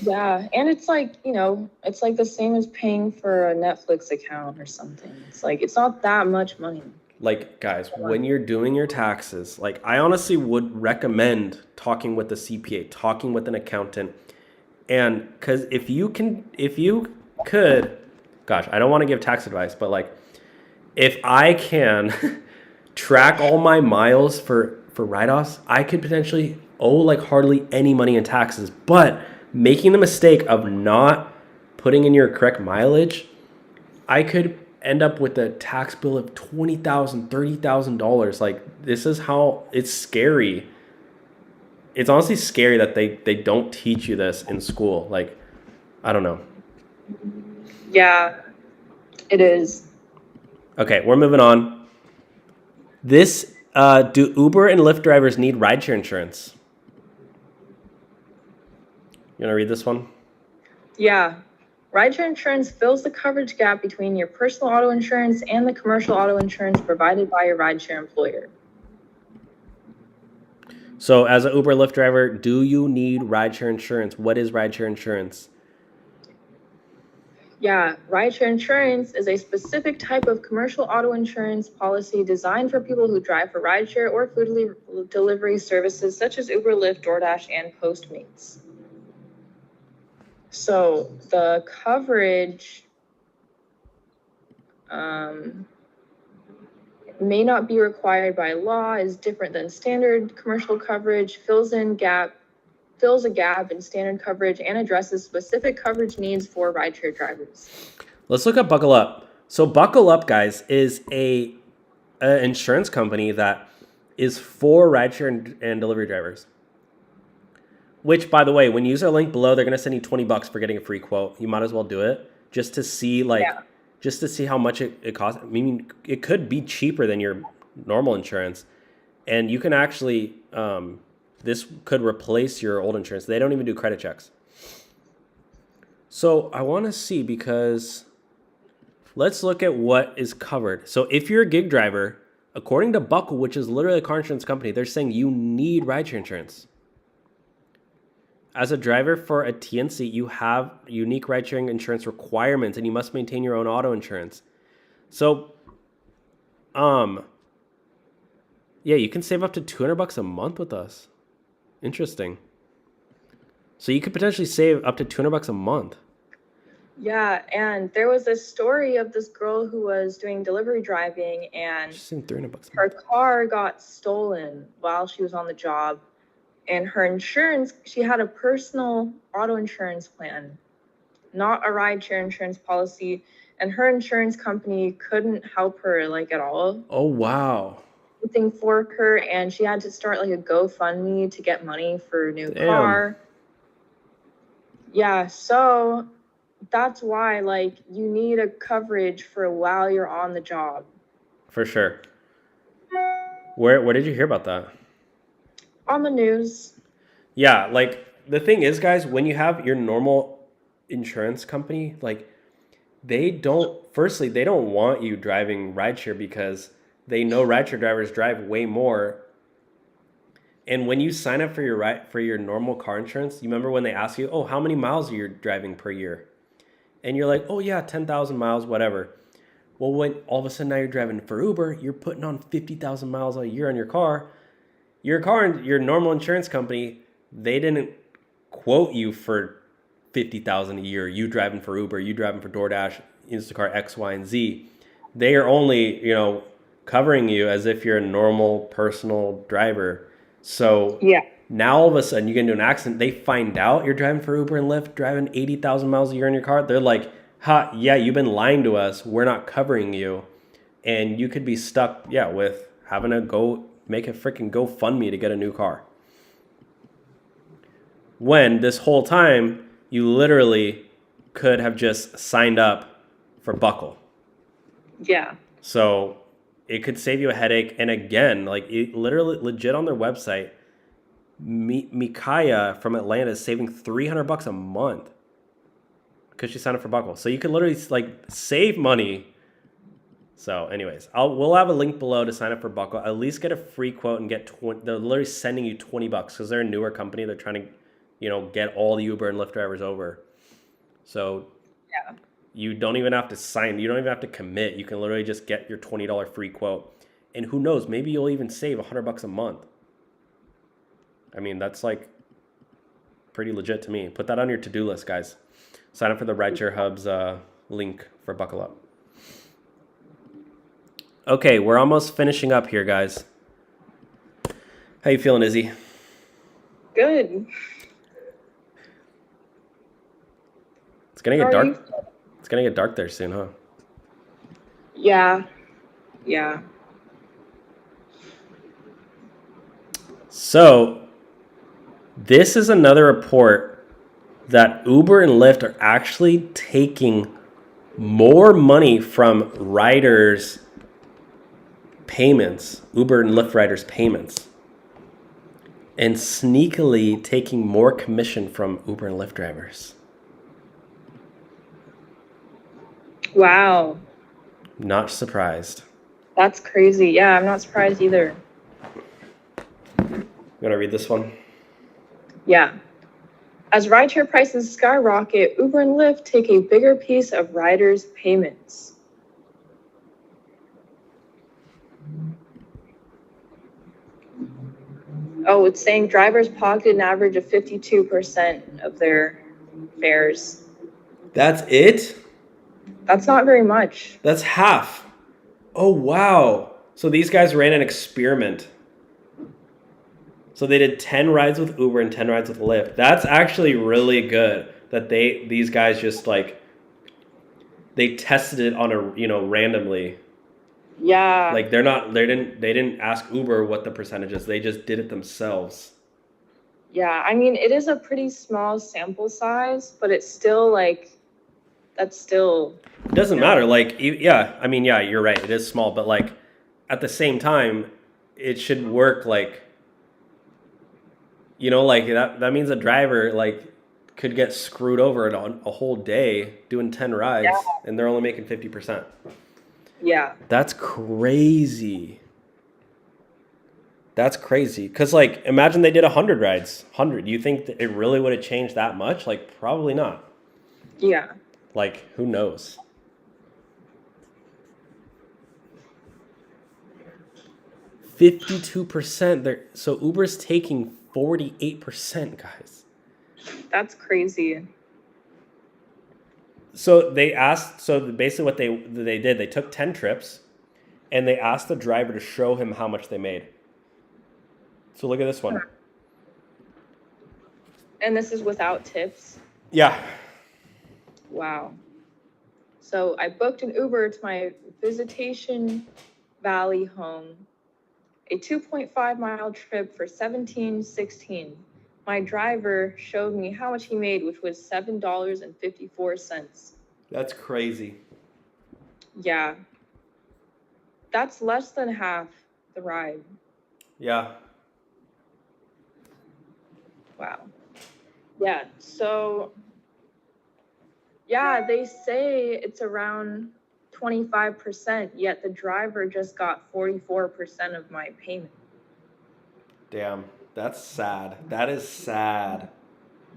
Yeah, and it's like, it's like the same as paying for a Netflix account or something. It's like, it's not that much money. Like, guys, when you're doing your taxes, like, I honestly would recommend talking with a CPA, talking with an accountant. And because if you could, gosh, I don't want to give tax advice, but, like, if I can track all my miles for write-offs, I could potentially owe, like, hardly any money in taxes. But making the mistake of not putting in your correct mileage, I could end up with a tax bill of $20,000, $30,000. Like, this is how it's scary. It's honestly scary that they don't teach you this in school. Like, I don't know. Yeah, it is. Okay, we're moving on. Do Uber and Lyft drivers need rideshare insurance? You want to read this one? Yeah. Rideshare insurance fills the coverage gap between your personal auto insurance and the commercial auto insurance provided by your rideshare employer. So as an Uber Lyft driver, do you need rideshare insurance? What is rideshare insurance? Yeah, rideshare insurance is a specific type of commercial auto insurance policy designed for people who drive for rideshare or food delivery services such as Uber, Lyft, DoorDash, and Postmates. So the coverage may not be required by law, is different than standard commercial coverage, fills a gap in standard coverage, and addresses specific coverage needs for rideshare drivers. Let's look at Buckle Up. So Buckle Up, guys, is an insurance company that is for rideshare and delivery drivers. Which, by the way, when you use our link below, they're going to send you $20 for getting a free quote. You might as well do it just to see, just to see how much it costs. I mean, it could be cheaper than your normal insurance. And you can actually, this could replace your old insurance. They don't even do credit checks. So I want to see, because let's look at what is covered. So if you're a gig driver, according to Buckle, which is literally a car insurance company, they're saying you need rideshare insurance. As a driver for a TNC, you have unique ride-sharing insurance requirements, and you must maintain your own auto insurance. So, yeah, you can save up to $200 a month with us. Interesting. So you could potentially save up to $200 a month. Yeah, and there was this story of this girl who was doing delivery driving, and her car got stolen while she was on the job. And her insurance, she had a personal auto insurance plan, not a rideshare insurance policy. And her insurance company couldn't help her, like, at all. Oh, wow. Anything for her. And she had to start, like, a GoFundMe to get money for a new car. Yeah, so that's why, like, you need a coverage for while you're on the job. For sure. Where did you hear about that? On the news. Yeah, like the thing is, guys, when you have your normal insurance company, like they don't want you driving rideshare because they know rideshare drivers drive way more. And when you sign up for your normal car insurance, you remember when they ask you, "Oh, how many miles are you driving per year?" And you're like, "Oh yeah, 10,000 miles, whatever." Well, when all of a sudden now you're driving for Uber, you're putting on 50,000 miles a year on your car. Your normal insurance company, they didn't quote you for 50,000 a year. You driving for Uber, you driving for DoorDash, Instacart, X, Y, and Z. They are only, covering you as if you're a normal personal driver. So Yeah. now all of a sudden you get into an accident, they find out you're driving for Uber and Lyft, driving 80,000 miles a year in your car. They're like, "Ha, yeah, you've been lying to us. We're not covering you." And you could be stuck, with having to go make a freaking GoFundMe to get a new car. When this whole time you literally could have just signed up for Buckle. Yeah. So it could save you a headache. And again, like it literally legit on their website, Mikaya from Atlanta is saving $300 a month because she signed up for Buckle. So you could literally like save money. So anyways, we'll have a link below to sign up for Buckle. At least get a free quote and get they're literally sending you $20 because they're a newer company. They're trying to, get all the Uber and Lyft drivers over. So Yeah. you don't even have to sign. You don't even have to commit. You can literally just get your $20 free quote. And who knows, maybe you'll even save $100 a month. I mean, that's like pretty legit to me. Put that on your to-do list, guys. Sign up for the Rideshare Hub's link for Buckle Up. Okay, we're almost finishing up here, guys. How you feeling, Izzy? Good. It's gonna get How are dark. you? It's gonna get dark there soon, huh? Yeah. Yeah. So this is another report that Uber and Lyft are actually taking more money from riders' payments, Uber and Lyft riders' payments, and sneakily taking more commission from Uber and Lyft drivers. Wow. Not surprised. That's crazy. Yeah, I'm not surprised either. You want to read this one? Yeah. As rideshare prices skyrocket, Uber and Lyft take a bigger piece of riders' payments. Oh, it's saying drivers pocket an average of 52% of their fares. That's it? That's not very much. That's half. Oh, wow. So these guys ran an experiment. So they did 10 rides with Uber and 10 rides with Lyft. That's actually really good that these guys just like, they tested it on a, randomly. Yeah. Like they didn't ask Uber what the percentage is. They just did it themselves. Yeah, I mean, it is a pretty small sample size, but it's still like, that's still. It doesn't matter. Like, yeah, I mean, yeah, you're right. It is small, but like at the same time, it should work like, like that means a driver like could get screwed over on a whole day doing 10 rides and they're only making 50%. Yeah. That's crazy. That's crazy. Because, like, imagine they did 100 rides. 100. You think that it really would have changed that much? Like, probably not. Yeah. Like, who knows? %52%. So Uber's taking 48%, guys. That's crazy. So they asked, basically what they did, they took 10 trips and they asked the driver to show him how much they made. So look at this one. And this is without tips? Yeah. Wow. So I booked an Uber to my Visitation Valley home, a 2.5 mile trip for $17.16. My driver showed me how much he made, which was $7.54. That's crazy. Yeah. That's less than half the ride. Yeah. Wow. Yeah, so yeah, they say it's around 25%, yet the driver just got 44% of my payment. Damn, that's sad. That is sad.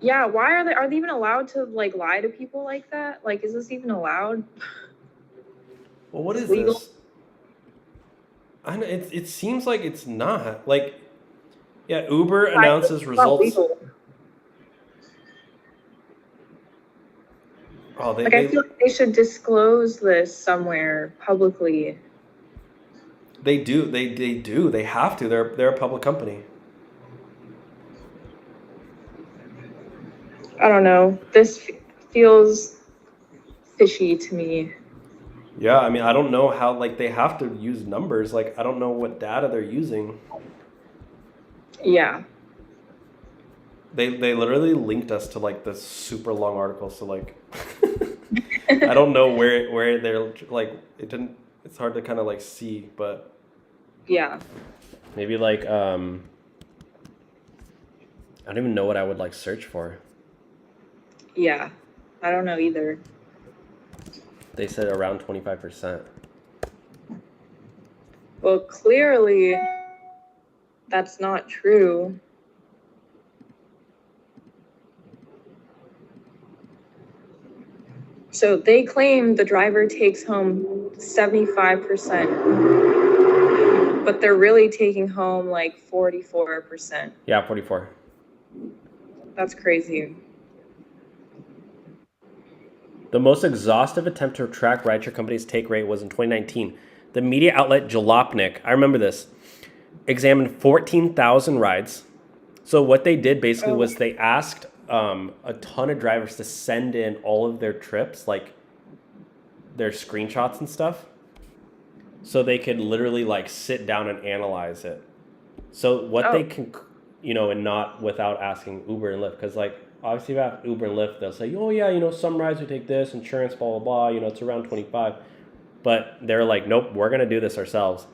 Yeah, why are they even allowed to like lie to people like that? Like, is this even allowed? Well, what is legal? this? I know, it seems like it's not. Like, yeah, Uber announces It's not results. legal. Oh, Like, I feel like they should disclose this somewhere publicly. they do. They do. They have to. They're a public company. I don't know. This feels fishy to me. Yeah, I mean, I don't know how, like, they have to use numbers. Like, I don't know what data they're using. Yeah. They literally linked us to, like, this super long article. So, like, I don't know where they're, like, it's hard to kind of, like, see, but. Yeah. Maybe, like, I don't even know what I would, like, search for. Yeah. I don't know either. They said around 25%. Well, clearly that's not true. So they claim the driver takes home 75%, but they're really taking home like 44%. Yeah, 44. That's crazy. The most exhaustive attempt to track rideshare companies' take rate was in 2019. The media outlet Jalopnik, I remember this, examined 14,000 rides. So what they did basically was they asked a ton of drivers to send in all of their trips, like their screenshots and stuff, so they could literally like sit down and analyze it. So what they can, you know, and not without asking Uber and Lyft, because like obviously if you have Uber and Lyft, they'll say, oh yeah, you know, some rides we take this, insurance, blah, blah, blah, you know, it's around 25. But they're like, nope, we're going to do this ourselves.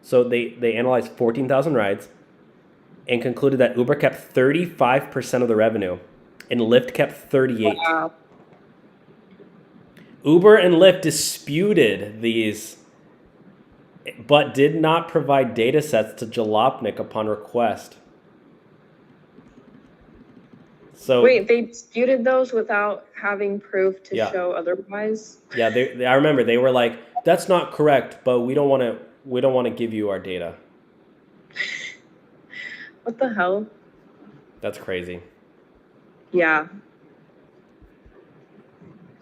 So they analyzed 14,000 rides and concluded that Uber kept 35% of the revenue and Lyft kept 38%. Wow. Uber and Lyft disputed these, but did not provide data sets to Jalopnik upon request. So wait, they disputed those without having proof to Yeah. show otherwise? Yeah, I remember they were like, that's not correct, but we don't want to give you our data. What the hell? That's crazy. Yeah.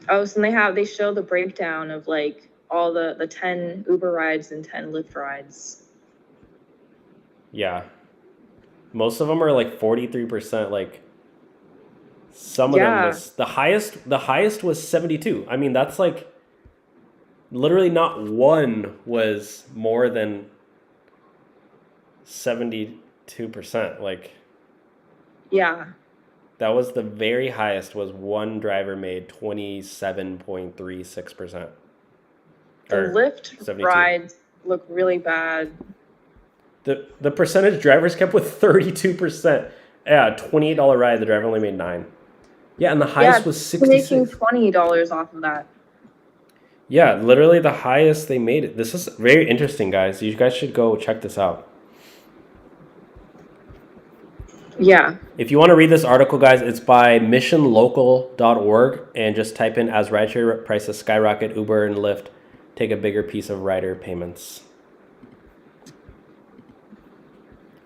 Oh, so they show the breakdown of like all the 10 Uber rides and 10 Lyft rides. Yeah. Most of them are like 43%. Like some of Yeah. them was the highest was 72. I mean, that's like literally not one was more than 72%. Like Yeah. that was the very highest was one driver made 27.36%. The Or Lyft 72. rides look really bad. The percentage drivers kept with 32%. Yeah, $28 ride, the driver only made 9. Yeah, and the highest was 66. Making $20 off of that. Yeah, literally the highest they made it. This is very interesting, guys. You guys should go check this out. Yeah. If you want to read this article, guys, it's by missionlocal.org, and just type in as rideshare prices skyrocket, Uber and Lyft take a bigger piece of rider payments.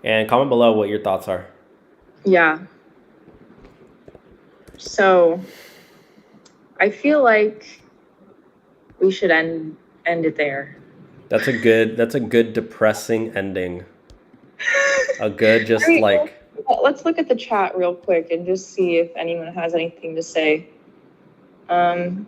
And comment below what your thoughts are. Yeah. So I feel like we should end it there. That's a good depressing ending. A good just like Let's look at the chat real quick and just see if anyone has anything to say. AM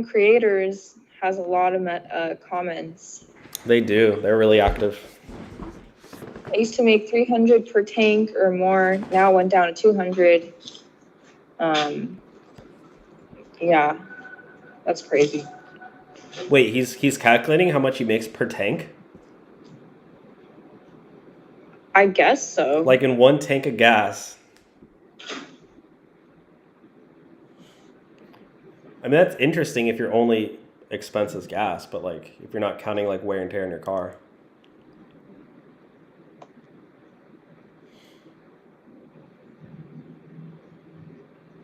Creators has a lot of comments. they do. They're really active. I used to make 300 per tank or more. Now went down to 200. Yeah, that's crazy. Wait, he's calculating how much he makes per tank? I guess so. Like in one tank of gas. I mean, that's interesting if your only expense is gas, but like if you're not counting like wear and tear in your car.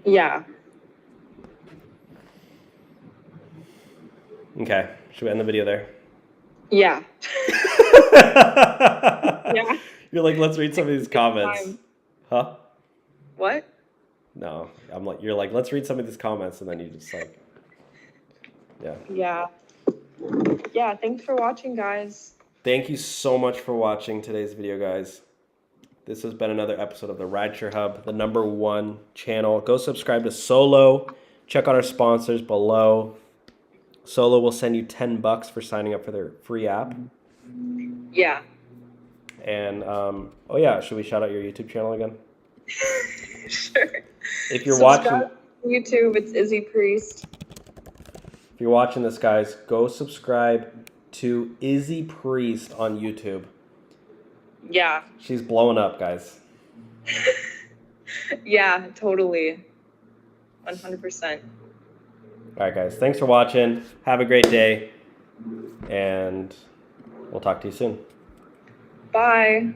Yeah. Okay, should we end the video there? Yeah. Yeah. You're like, let's read some of these comments. Time. Huh? What? No, I'm like, you're like, let's read some of these comments, and then you just like, yeah. Yeah. Yeah, thanks for watching, guys. Thank you so much for watching today's video, guys. This has been another episode of the Rideshare Hub, the #1 channel. Go subscribe to Solo. Check out our sponsors below. Solo will send you $10 for signing up for their free app. Yeah. And, oh yeah, should we shout out your YouTube channel again? Sure. If you're Subscribe watching... to YouTube, it's Izzy Priest. If you're watching this, guys, go subscribe to Izzy Priest on YouTube. Yeah. She's blowing up, guys. Yeah, totally. 100%. All right, guys. Thanks for watching. Have a great day. And we'll talk to you soon. Bye.